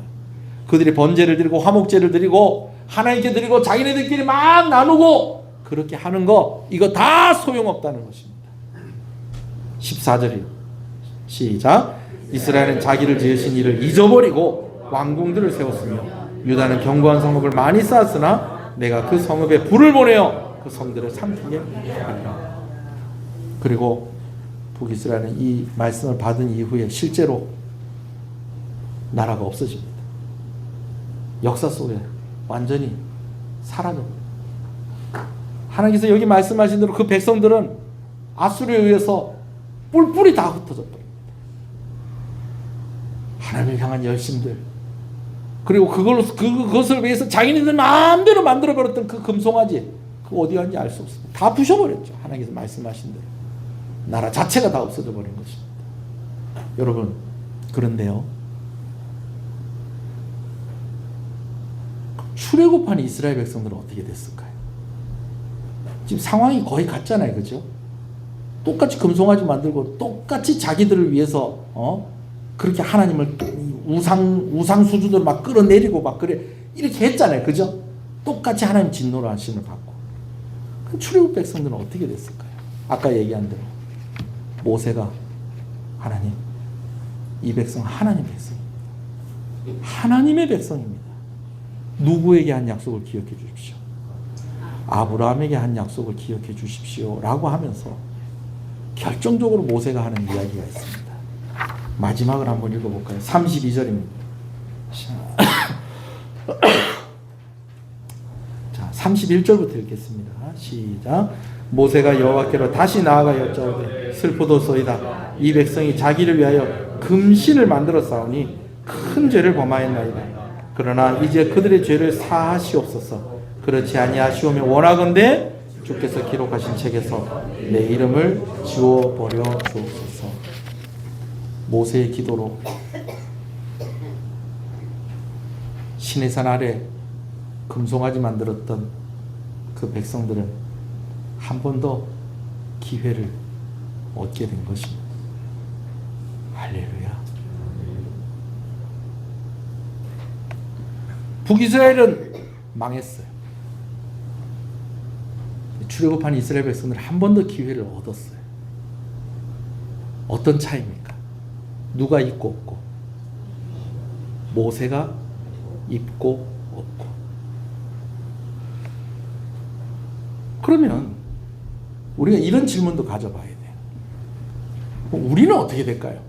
그들이 번제를 드리고 화목제를 드리고 하나님께 드리고 자기네들끼리 막 나누고 그렇게 하는 거, 이거 다 소용없다는 것입니다. 14절이요. 시작. 이스라엘은 자기를 지으신 이를 잊어버리고 왕궁들을 세웠으며 유다는 견고한 성읍을 많이 쌓았으나 내가 그 성읍에 불을 보내어 그 성들을 삼키게 하리라. 그리고 북이스라엘은 이 말씀을 받은 이후에 실제로 나라가 없어집니다. 역사 속에 완전히 사라져버려요. 하나님께서 여기 말씀하신 대로 그 백성들은 아수르에 의해서 뿔뿔이 다 흩어져 버립니다. 하나님을 향한 열심들, 그리고 그것을 위해서 자기네들 마음대로 만들어버렸던 그 금송아지, 그거 어디 갔는지 알 수 없습니다. 다 부셔버렸죠. 하나님께서 말씀하신 대로 나라 자체가 다 없어져 버린 것입니다. 여러분, 그런데요, 출애굽한 이스라엘 백성들은 어떻게 됐을까요? 지금 상황이 거의 같잖아요, 그죠? 똑같이 금송아지 만들고 똑같이 자기들을 위해서 그렇게 하나님을 우상 수준으로 막 끌어내리고 막 그래 이렇게 했잖아요, 그죠? 똑같이 하나님 진노를 하심을 받고. 그럼 출애굽 백성들은 어떻게 됐을까요? 아까 얘기한 대로 모세가 하나님, 이 백성 하나님 백성입니다. 하나님의 백성입니다. 누구에게 한 약속을 기억해 주십시오. 아브라함에게 한 약속을 기억해 주십시오 라고 하면서 결정적으로 모세가 하는 이야기가 있습니다. 마지막을 한번 읽어볼까요? 32절입니다. 자, 31절부터 읽겠습니다. 시작. 모세가 여호와께로 다시 나아가 여짜오되 슬프도소이다. 이 백성이 자기를 위하여 금신을 만들어 싸우니 큰 죄를 범하였나이다. 그러나 이제 그들의 죄를 사하시옵소서. 그렇지 아니하시오면 원하건대 주께서 기록하신 책에서 내 이름을 지워버려 주옵소서. 모세의 기도로 시내산 아래 금송아지 만들었던 그 백성들은 한 번 더 기회를 얻게 된 것입니다. 할렐루야. 북이스라엘은 망했어요. 출애굽한 이스라엘 백성들은 한 번 더 기회를 얻었어요. 어떤 차이입니까? 누가 있고 없고? 모세가 있고 없고. 그러면 우리가 이런 질문도 가져봐야 돼요. 우리는 어떻게 될까요?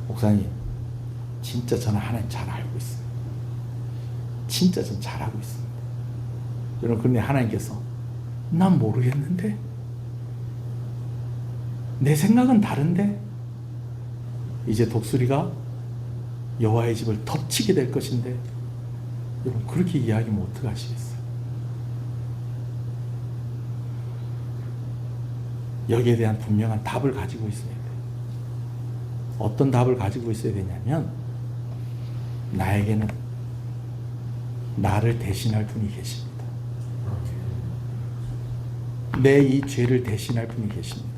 목사님, 진짜 저는 하나님 잘 알고 있습니다. 진짜 전 잘하고 있습니다. 여러분, 그런데 하나님께서 난 모르겠는데, 내 생각은 다른데, 이제 독수리가 여호와의 집을 덮치게 될 것인데, 여러분 그렇게 이야기하면 어떡하시겠어요? 여기에 대한 분명한 답을 가지고 있어야 돼요. 어떤 답을 가지고 있어야 되냐면, 나에게는 나를 대신할 분이 계십니다. 내 이 죄를 대신할 분이 계십니다.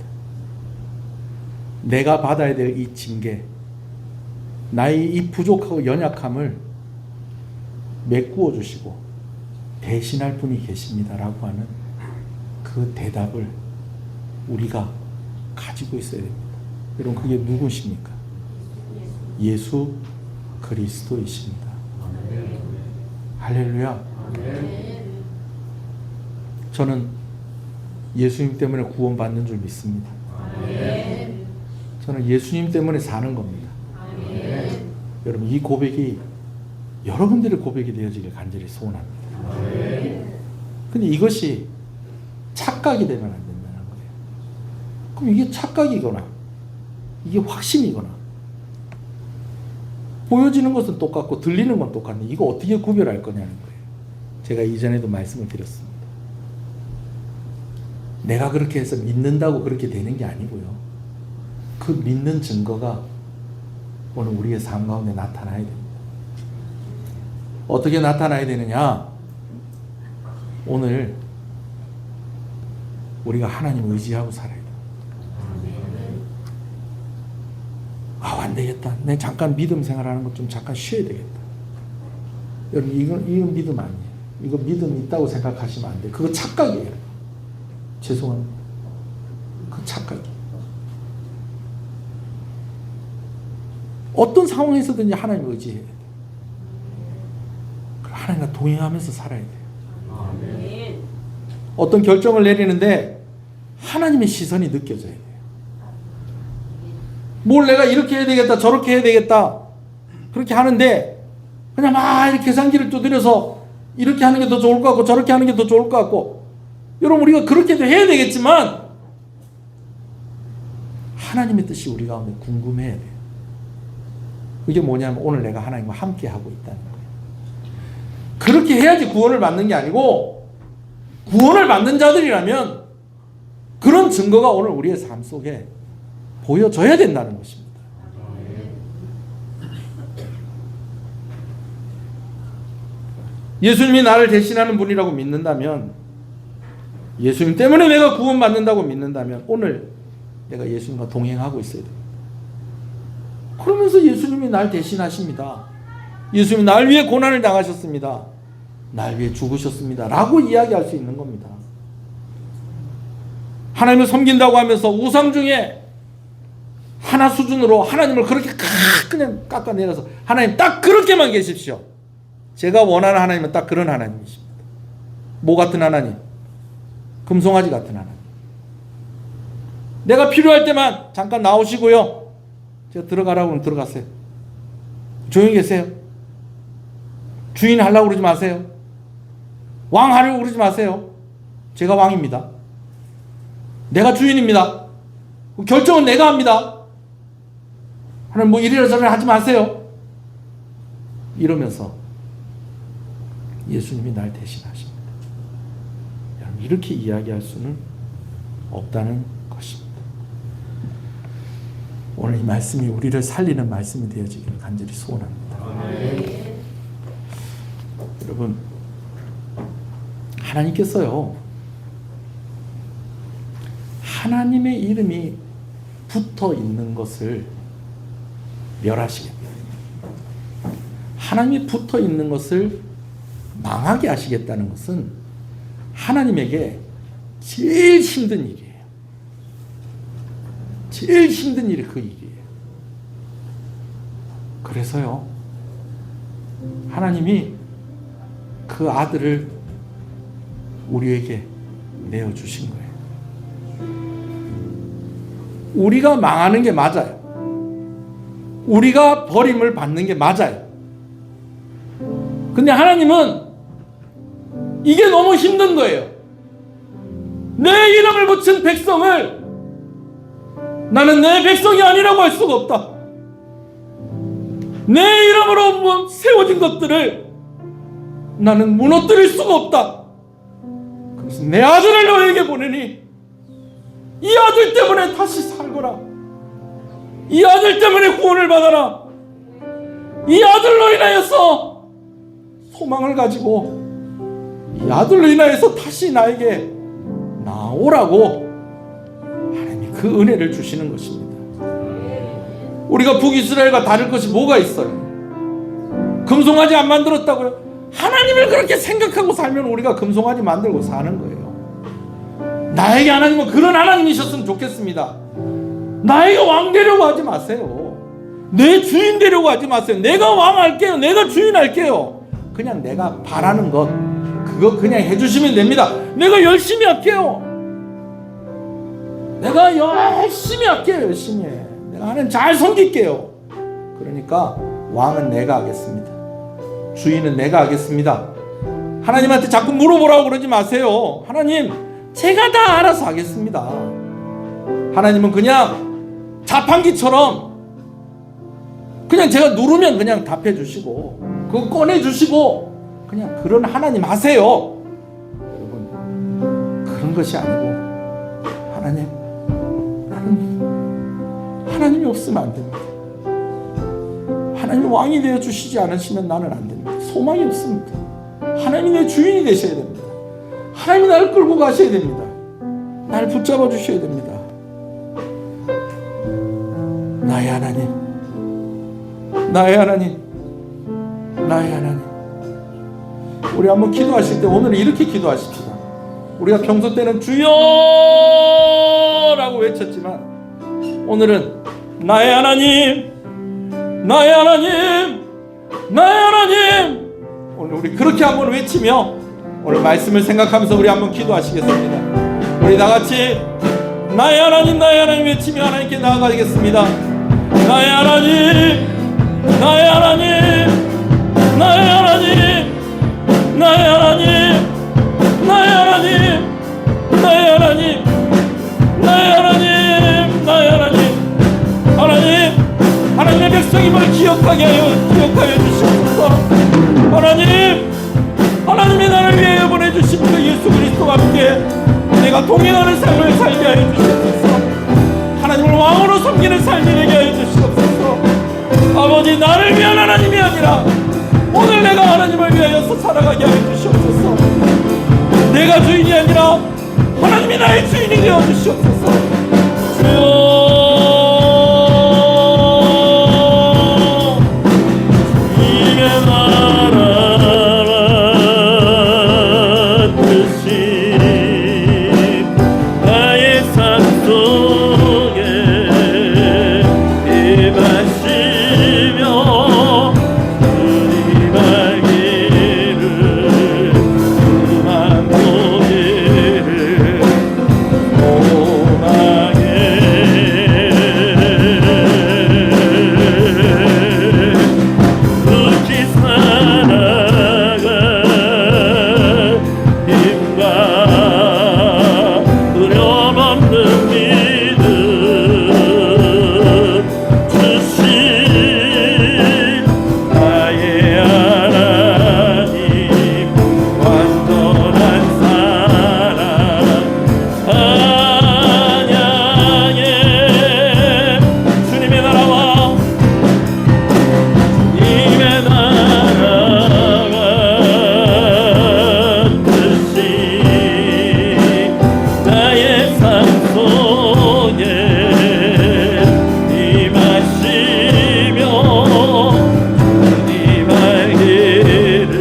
내가 받아야 될 이 징계, 나의 이 부족하고 연약함을 메꾸어 주시고 대신할 분이 계십니다라고 하는 그 대답을 우리가 가지고 있어야 됩니다. 여러분, 그게 누구십니까? 예수 그리스도이십니다. 할렐루야. 저는 예수님 때문에 구원받는 줄 믿습니다. 저는 예수님 때문에 사는 겁니다. 여러분, 이 고백이 여러분들의 고백이 되어지길 간절히 소원합니다. 근데 이것이 착각이 되면 안 된다는 거예요. 그럼 이게 착각이거나 이게 확신이거나 보여지는 것은 똑같고 들리는 건 똑같네. 이거 어떻게 구별할 거냐는 거예요. 제가 이전에도 말씀을 드렸습니다. 내가 그렇게 해서 믿는다고 그렇게 되는 게 아니고요. 그 믿는 증거가 오늘 우리의 삶 가운데 나타나야 됩니다. 어떻게 나타나야 되느냐? 오늘 우리가 하나님을 의지하고 살아야 돼요. 안 되겠다. 내 잠깐 믿음 생활하는 것 좀 잠깐 쉬어야 되겠다. 여러분, 이건 믿음 아니에요. 이거 믿음 있다고 생각하시면 안 돼요. 그거 착각이에요. 죄송합니다. 그 착각이에요. 어떤 상황에서든지 하나님을 의지해야 돼요. 하나님과 동행하면서 살아야 돼요. 어떤 결정을 내리는데 하나님의 시선이 느껴져야 돼요. 뭘 내가 이렇게 해야 되겠다, 저렇게 해야 되겠다, 그렇게 하는데 그냥 막 이렇게 계산기를 두드려서 이렇게 하는 게 더 좋을 것 같고 저렇게 하는 게 더 좋을 것 같고. 여러분, 우리가 그렇게도 해야 되겠지만 하나님의 뜻이 우리 가운데 궁금해야 돼요. 그게 뭐냐면 오늘 내가 하나님과 함께 하고 있다는 거예요. 그렇게 해야지 구원을 받는 게 아니고, 구원을 받는 자들이라면 그런 증거가 오늘 우리의 삶 속에 보여져야 된다는 것입니다. 예수님이 나를 대신하는 분이라고 믿는다면, 예수님 때문에 내가 구원받는다고 믿는다면 오늘 내가 예수님과 동행하고 있어야 돼요. 그러면서 예수님이 날 대신하십니다. 예수님이 날 위해 고난을 당하셨습니다. 날 위해 죽으셨습니다. 라고 이야기할 수 있는 겁니다. 하나님을 섬긴다고 하면서 우상 중에 하나 수준으로 하나님을 그렇게 그냥 깎아내려서 하나님 딱 그렇게만 계십시오. 제가 원하는 하나님은 딱 그런 하나님이십니다. 뭐 같은 하나님? 금송아지 같은 하나님. 내가 필요할 때만 잠깐 나오시고요. 제가 들어가라고 하면 들어가세요. 조용히 계세요. 주인 하려고 그러지 마세요. 왕 하려고 그러지 마세요. 제가 왕입니다. 내가 주인입니다. 결정은 내가 합니다. 하나님 뭐 이래라 저래라 하지 마세요. 이러면서 예수님이 날 대신하십니다. 여러분 이렇게 이야기할 수는 없다는 것입니다. 오늘 이 말씀이 우리를 살리는 말씀이 되어지기를 간절히 소원합니다. 여러분 하나님께서요 하나님의 이름이 붙어 있는 것을 멸하시겠다. 하나님이 붙어 있는 것을 망하게 하시겠다는 것은 하나님에게 제일 힘든 일이에요. 제일 힘든 일이 그 일이에요. 그래서요 하나님이 그 아들을 우리에게 내어주신 거예요. 우리가 망하는 게 맞아요. 우리가 버림을 받는 게 맞아요. 근데 하나님은 이게 너무 힘든 거예요. 내 이름을 붙인 백성을 나는 내 백성이 아니라고 할 수가 없다. 내 이름으로 세워진 것들을 나는 무너뜨릴 수가 없다. 그래서 내 아들을 너에게 보내니 이 아들 때문에 다시 살거라. 이 아들 때문에 구원을 받아라. 이 아들로 인하여서 소망을 가지고 이 아들로 인하여서 다시 나에게 나오라고 하나님이 그 은혜를 주시는 것입니다. 우리가 북이스라엘과 다를 것이 뭐가 있어요? 금송아지 안 만들었다고요? 하나님을 그렇게 생각하고 살면 우리가 금송아지 만들고 사는 거예요. 나에게 하나님은 그런 하나님이셨으면 좋겠습니다. 나에게 왕 되려고 하지 마세요. 내 주인 되려고 하지 마세요. 내가 왕 할게요. 내가 주인 할게요. 그냥 내가 바라는 것 그거 그냥 해주시면 됩니다. 내가 열심히 할게요. 내가 열심히 할게요. 열심히 해. 내가 하나님 잘 섬길게요. 그러니까 왕은 내가 하겠습니다. 주인은 내가 하겠습니다. 하나님한테 자꾸 물어보라고 그러지 마세요. 하나님 제가 다 알아서 하겠습니다. 하나님은 그냥 자판기처럼 그냥 제가 누르면 그냥 답해 주시고 그거 꺼내 주시고 그냥 그런 하나님 하세요. 여러분 그런 것이 아니고 하나님이 없으면 안 됩니다. 하나님이 왕이 되어 주시지 않으시면 나는 안 됩니다. 소망이 없습니다. 하나님이 내 주인이 되셔야 됩니다. 하나님이 나를 끌고 가셔야 됩니다. 나를 붙잡아 주셔야 됩니다. 나의 하나님, 나의 하나님, 나의 하나님. 우리 한번 기도하실 때 오늘 이렇게 기도하십시다. 우리가 평소 때는 주여라고 외쳤지만 오늘은 나의 하나님, 나의 하나님, 나의 하나님. 오늘 우리 그렇게 한번 외치며 오늘 말씀을 생각하면서 우리 한번 기도하시겠습니다. 우리 다 같이 나의 하나님, 나의 하나님 외치며 하나님께 나아가겠습니다. 나의 하나님, 나의 하나님, 나의 하나님, 나의 하나님, 나의 하나님, 나의 하나님, 나의 하나님, 나의 하나님, 하나님의 백성임을 기억하여 주시옵소서. 하나님이 나를 위해 보내주신 그 예수 그리스도와 함께 내가 동행하는 삶을 살게 하여 주시옵소서. 하나님을 왕으로 섬기는 삶이 되게 하여 주시옵소서. 아버지 나를 위한 하나님이 아니라 오늘 내가 하나님을 위하여서 살아가게 하여 주시옵소서. 내가 주인이 아니라 하나님이 나의 주인이 되어 주시옵소서. 주여 주님의 임하시며 주님 알기를 그만 보기를 소망해 끝이 살아가 힘과 두려움 없는 믿음 주신 나의 하나님 완전한 사랑 찬양해 주님의 나라와 주님의 나라가 뜻이 나의 삶 속에 임하시며 주님 알기를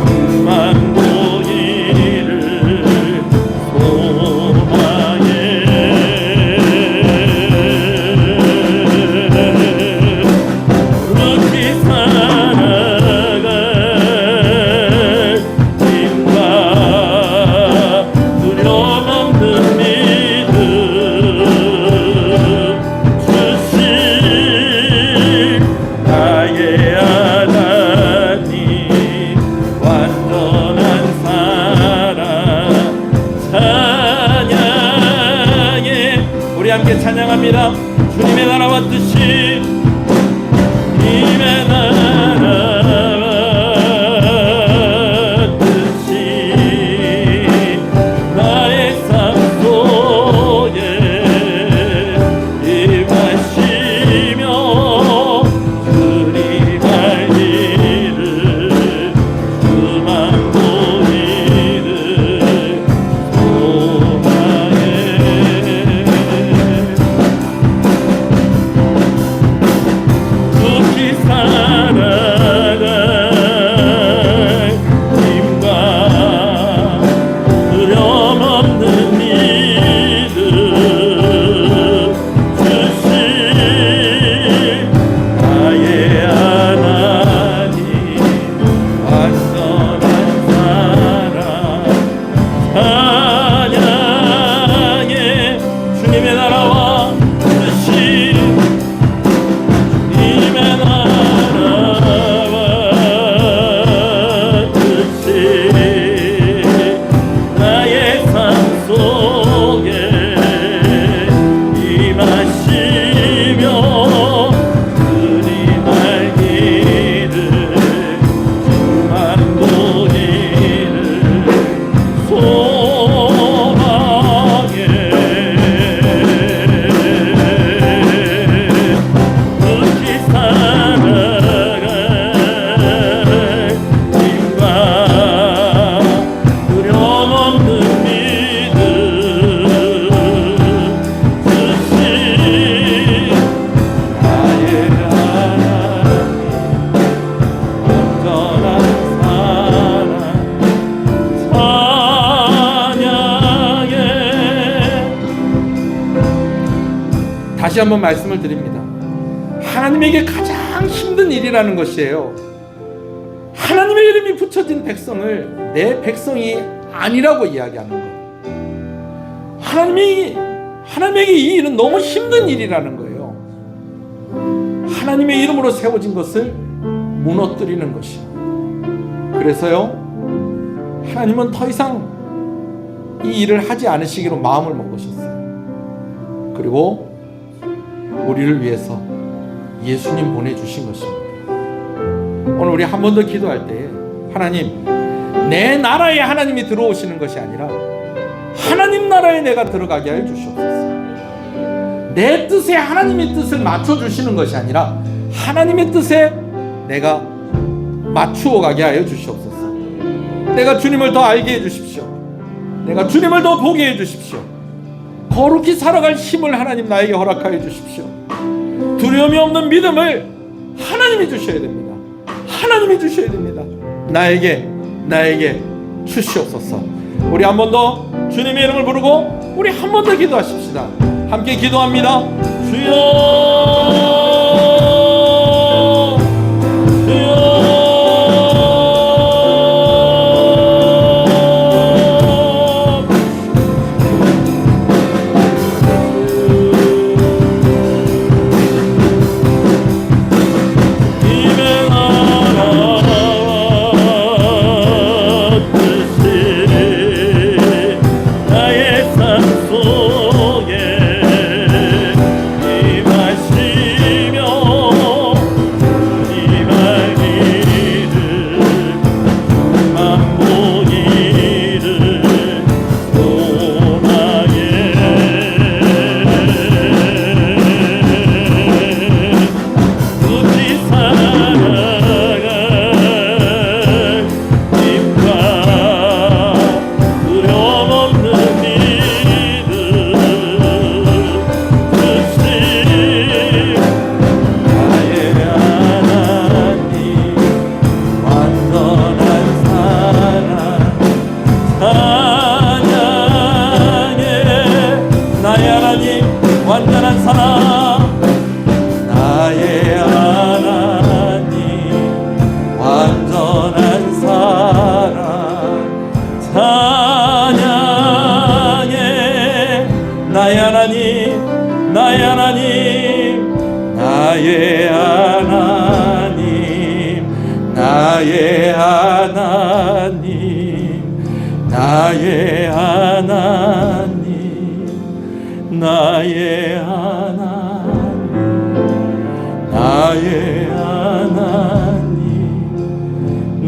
그만 보기를 소망해 그렇게 살아갈 힘과 두려움 없는 믿음 주신 나의 하나님 완전한 사랑 찬양해 우리 함께 찬양합니다. 주님의 나라와 뜻이 주님의 나라와 뜻이 나의 삶 속에 임하시며 주님 알기를 그만 보기를 소망해 끝이 살아갈 힘과 두려움 없는 믿음 주신 나의 하나님 완전한 사랑 찬양해 주님의 나라와 뜻이 주님의 나라와 뜻이 나의 삶 속에 임하시며 주님 알기를 그만 보기를 소망해 끝이 살아갈 힘과 두려움 없는 믿음 주신 나의 하나님 완전한 사랑 찬양해 다시 한번 말씀을 드립니다. 하나님에게 가장 힘든 일이라는 것이에요. 하나님의 이름이 붙여진 백성을 내 백성이 아니라고 이야기하는 것. 하나님에게 이 일은 너무 힘든 일이라는 거예요. 하나님의 이름으로 세워진 것을 무너뜨리는 것이요. 그래서요, 하나님은 더 이상 이 일을 하지 않으시기로 마음을 먹으셨어요. 그리고 우리를 위해서 예수님 보내주신 것입니다. 오늘 우리 한 번 더 기도할 때 하나님, 내 나라에 하나님이 들어오시는 것이 아니라 하나님 나라에 내가 들어가게 하여 주시옵소서. 내 뜻에 하나님의 뜻을 맞춰주시는 것이 아니라 하나님의 뜻에 내가 맞추어 가게 하여 주시옵소서. 내가 주님을 더 알게 해주십시오. 내가 주님을 더 보게 해주십시오. 거룩히 살아갈 힘을 하나님 나에게 허락하여 주십시오. 두려움이 없는 믿음을 하나님이 주셔야 됩니다. 하나님이 주셔야 됩니다. 나에게 주시옵소서. 우리 한 번 더 주님의 이름을 부르고 우리 한 번 더 기도하십시다. 함께 기도합니다. 주여 나의 하나님, 나의 하나님, 나의 하나님, 나의 하나님, 나의 하나님,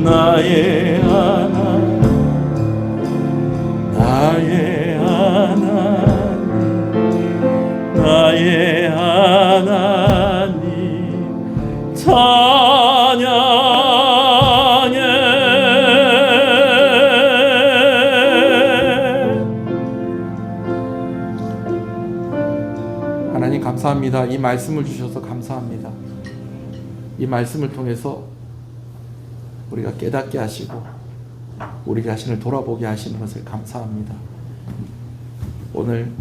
나의 하나님, 나의 하나님, 나의 하나님 찬양해. 하나님 감사합니다. 이 말씀을 주셔서 감사합니다. 이 말씀을 통해서 우리가 깨닫게 하시고 우리 자신을 돌아보게 하시는 것을 감사합니다. 오늘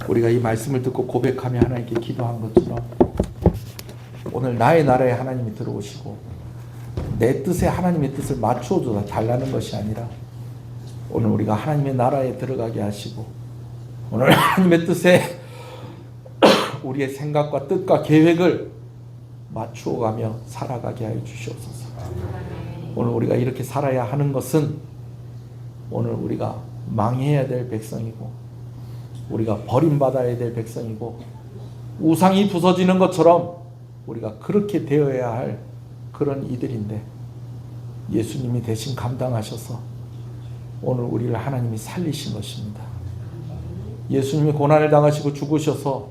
우리가 이 말씀을 듣고 고백하며 하나님께 기도한 것처럼 오늘 나의 나라에 하나님이 들어오시고 내 뜻에 하나님의 뜻을 맞추어 달라는 것이 아니라 오늘 우리가 하나님의 나라에 들어가게 하시고 오늘 하나님의 뜻에 우리의 생각과 뜻과 계획을 맞추어가며 살아가게 하여 주시옵소서. 오늘 우리가 이렇게 살아야 하는 것은 오늘 우리가 망해야 될 백성이고 우리가 버림받아야 될 백성이고 우상이 부서지는 것처럼 우리가 그렇게 되어야 할 그런 이들인데 예수님이 대신 감당하셔서 오늘 우리를 하나님이 살리신 것입니다. 예수님이 고난을 당하시고 죽으셔서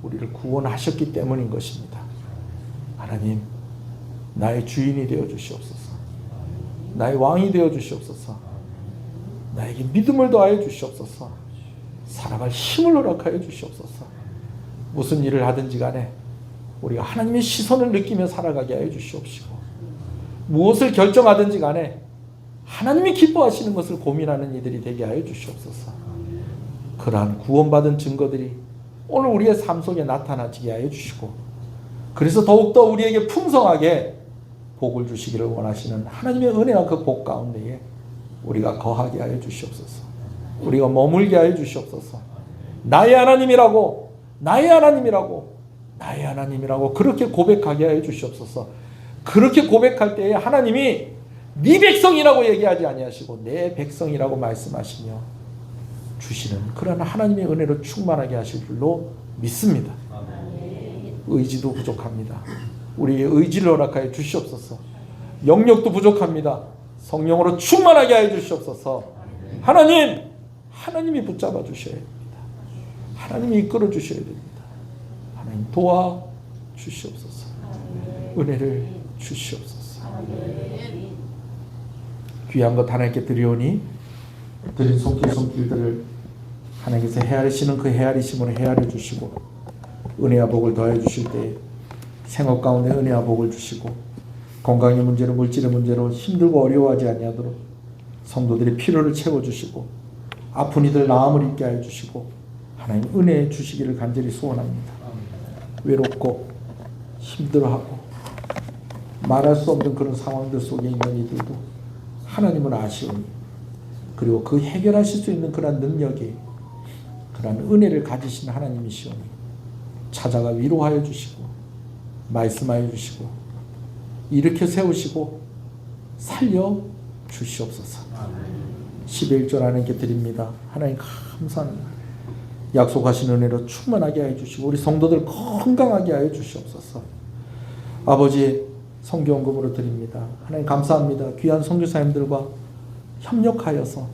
우리를 구원하셨기 때문인 것입니다. 하나님, 나의 주인이 되어 주시옵소서. 나의 왕이 되어 주시옵소서. 나에게 믿음을 더하여 주시옵소서. 살아갈 힘을 허락하여 주시옵소서. 무슨 일을 하든지 간에 우리가 하나님의 시선을 느끼며 살아가게 하여 주시옵시고 무엇을 결정하든지 간에 하나님이 기뻐하시는 것을 고민하는 이들이 되게 하여 주시옵소서. 그러한 구원받은 증거들이 오늘 우리의 삶 속에 나타나지게 하여 주시고 그래서 더욱더 우리에게 풍성하게 복을 주시기를 원하시는 하나님의 은혜와 그 복 가운데에 우리가 거하게 하여 주시옵소서. 우리가 머물게 하여 주시옵소서. 나의 하나님이라고 나의 하나님이라고 나의 하나님이라고 그렇게 고백하게 하여 주시옵소서. 그렇게 고백할 때에 하나님이 네 백성이라고 얘기하지 아니하시고 내 백성이라고 말씀하시며 주시는 그런 하나님의 은혜로 충만하게 하실 줄로 믿습니다. 의지도 부족합니다. 우리의 의지를 허락하여 주시옵소서. 영력도 부족합니다. 성령으로 충만하게 하여 주시옵소서. 하나님이 붙잡아 주셔야 됩니다. 하나님이 이끌어 주셔야 됩니다. 하나님 도와 주시옵소서. 은혜를 주시옵소서. 귀한 것 하나님께 드리오니 드린 손길들을 하나님께서 헤아리시는 그 헤아리심으로 헤아려 주시고 은혜와 복을 더해 주실 때 생업 가운데 은혜와 복을 주시고 건강의 문제로 물질의 문제로 힘들고 어려워하지 아니하도록 성도들의 필요를 채워주시고 아픈 이들 나음을 입게 하여 주시고 하나님 은혜 주시기를 간절히 소원합니다. 외롭고 힘들어하고 말할 수 없는 그런 상황들 속에 있는 이들도 하나님은 아시오니 그리고 그 해결하실 수 있는 그런 능력이 그런 은혜를 가지신 하나님이시오니 찾아가 위로하여 주시고 말씀하여 주시고 일으켜 세우시고 살려 주시옵소서. 11절 하나님께 드립니다. 하나님 감사합니다. 약속하신 은혜로 충만하게 하여 주시고 우리 성도들 건강하게 하여 주시옵소서. 아버지 선교원금으로 드립니다. 하나님 감사합니다. 귀한 선교사님들과 협력하여서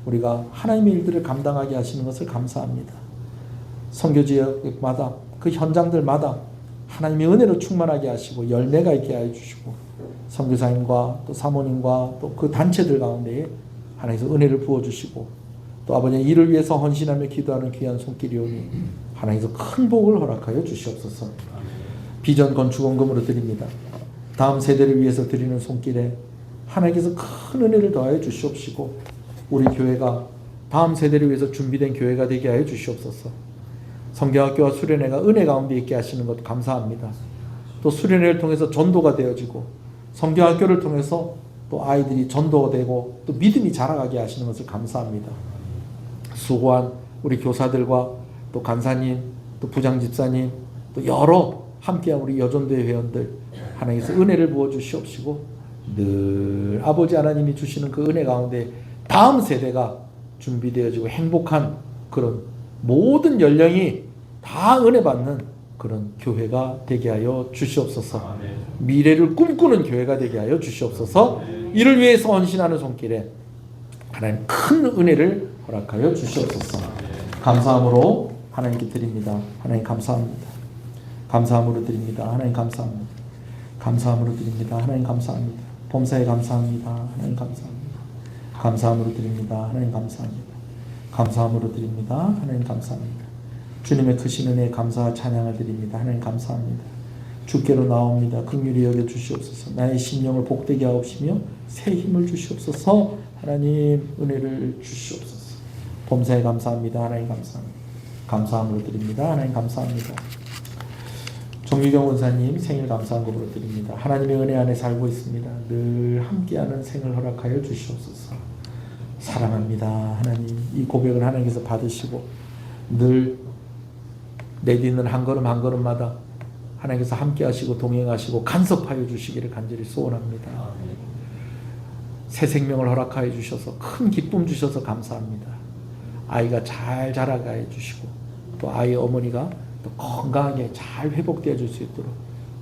우리가 하나님의 일들을 감당하게 하시는 것을 감사합니다. 선교지역마다 그 현장들마다 하나님의 은혜로 충만하게 하시고 열매가 있게 하여 주시고 선교사님과 또 사모님과 또 그 단체들 가운데에 하나님께서 은혜를 부어주시고 또 아버지의 일을 위해서 헌신하며 기도하는 귀한 손길이오니 하나님께서 큰 복을 허락하여 주시옵소서. 비전 건축원금으로 드립니다. 다음 세대를 위해서 드리는 손길에 하나님께서 큰 은혜를 더하여 주시옵시고 우리 교회가 다음 세대를 위해서 준비된 교회가 되게 하여 주시옵소서. 성경학교와 수련회가 은혜 가운데 있게 하시는 것 감사합니다. 또 수련회를 통해서 전도가 되어지고 성경학교를 통해서 또 아이들이 전도되고 또 믿음이 자라가게 하시는 것을 감사합니다. 수고한 우리 교사들과 또 간사님 또 부장집사님 또 여러 함께한 우리 여전대 회원들 하나님께서 은혜를 부어 주시옵시고 늘 아버지 하나님이 주시는 그 은혜 가운데 다음 세대가 준비되어지고 행복한 그런 모든 연령이 다 은혜 받는 그런 교회가 되게 하여 주시옵소서. 미래를 꿈꾸는 교회가 되게 하여 주시옵소서. 이를 위해서 헌신하는 손길에 하나님 큰 은혜를 허락하여 주시옵소서. 감사함으로 하나님께 드립니다. 하나님 감사합니다. 감사함으로 드립니다. 하나님 감사합니다. 감사함으로 드립니다. 하나님 감사합니다. 범사에 감사합니다. 하나님 감사합니다. 감사함으로 드립니다. 하나님 감사합니다. 감사함으로 드립니다. 하나님 감사합니다. 주님의 크신 은혜에 감사와 찬양을 드립니다. 하나님 감사합니다. 주께로 나옵니다. 긍휼히 여겨 주시옵소서. 나의 심령을 복되게 하옵시며 새 힘을 주시옵소서. 하나님 은혜를 주시옵소서. 범사에 감사합니다. 하나님 감사합니다. 감사함으로 드립니다. 하나님 감사합니다. 정유경 원사님 생일 감사한금으로 드립니다. 하나님의 은혜 안에 살고 있습니다. 늘 함께하는 생을 허락하여 주시옵소서. 사랑합니다. 하나님 이 고백을 하나님께서 받으시고 늘 내딛는 한 걸음 한 걸음마다 하나님께서 함께하시고 동행하시고 간섭하여 주시기를 간절히 소원합니다. 새 생명을 허락하여 주셔서 큰 기쁨 주셔서 감사합니다. 아이가 잘 자라게 해주시고 또 아이의 어머니가 또 건강하게 잘 회복되어 줄 수 있도록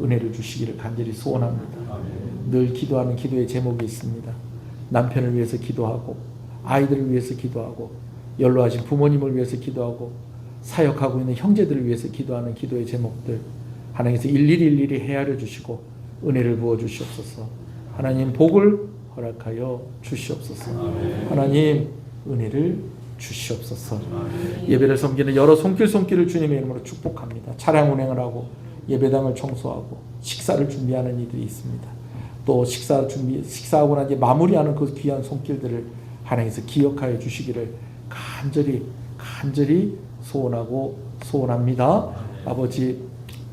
은혜를 주시기를 간절히 소원합니다. 늘 기도하는 기도의 제목이 있습니다. 남편을 위해서 기도하고 아이들을 위해서 기도하고 연로하신 부모님을 위해서 기도하고 사역하고 있는 형제들을 위해서 기도하는 기도의 제목들 하나님께서 일일이 헤아려 주시고 은혜를 부어 주시옵소서. 하나님 복을 허락하여 주시옵소서. 하나님 은혜를 주시옵소서. 예배를 섬기는 여러 손길을 주님의 이름으로 축복합니다. 차량 운행을 하고 예배당을 청소하고 식사를 준비하는 이들이 있습니다. 또 식사하고 난 뒤에 마무리하는 그 귀한 손길들을 하나님께서 기억하여 주시기를 간절히 소원하고 소원합니다. 아버지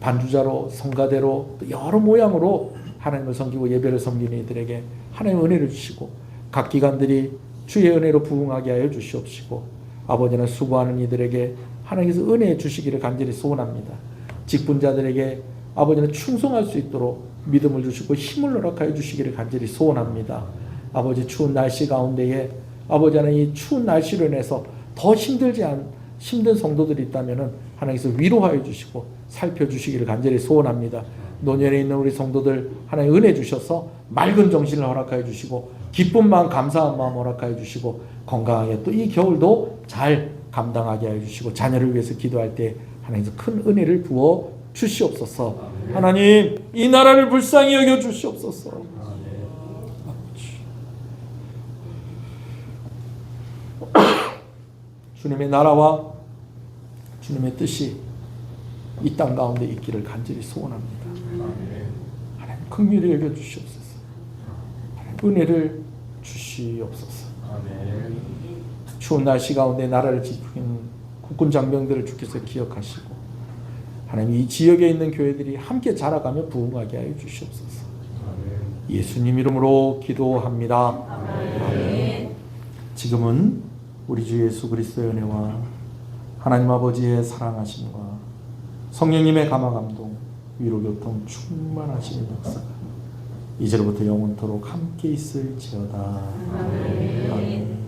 반주자로 성가대로 또 여러 모양으로 하나님을 섬기고 예배를 섬기는 이들에게 하나님 은혜를 주시고 각 기관들이 주의 은혜로 부흥하게 하여 주시옵시고 아버지는 수고하는 이들에게 하나님께서 은혜 주시기를 간절히 소원합니다. 직분자들에게 아버지는 충성할 수 있도록 믿음을 주시고 힘을 허락하여 주시기를 간절히 소원합니다. 아버지 추운 날씨 가운데에 아버지 하나님 이 추운 날씨로 인해서 더 힘든 성도들이 있다면 하나님께서 위로하여 주시고 살펴주시기를 간절히 소원합니다. 노년에 있는 우리 성도들 하나님 은혜 주셔서 맑은 정신을 허락하여 주시고 기쁜 마음 감사한 마음 허락하여 주시고 건강하게 또 이 겨울도 잘 감당하게 하여 주시고 자녀를 위해서 기도할 때 하나님께서 큰 은혜를 부어 주시옵소서. 하나님 이 나라를 불쌍히 여겨 주시옵소서. 주님의 나라와 주님의 뜻이 이 땅 가운데 있기를 간절히 소원합니다. 하나님 긍휼히 여겨 주시옵소서. 은혜를 주시옵소서. 추운 날씨 가운데 나라를 지키는 국군 장병들을 주께서 기억하시고 하나님 이 지역에 있는 교회들이 함께 자라가며 부흥하게 하여 주시옵소서. 예수님 이름으로 기도합니다. 아멘. 지금은 우리 주 예수 그리스도의 은혜와 하나님 아버지의 사랑하심과 성령님의 감화감동 위로교통 충만하시는 역사가 이제로부터 영원토록 함께 있을지어다. 아멘.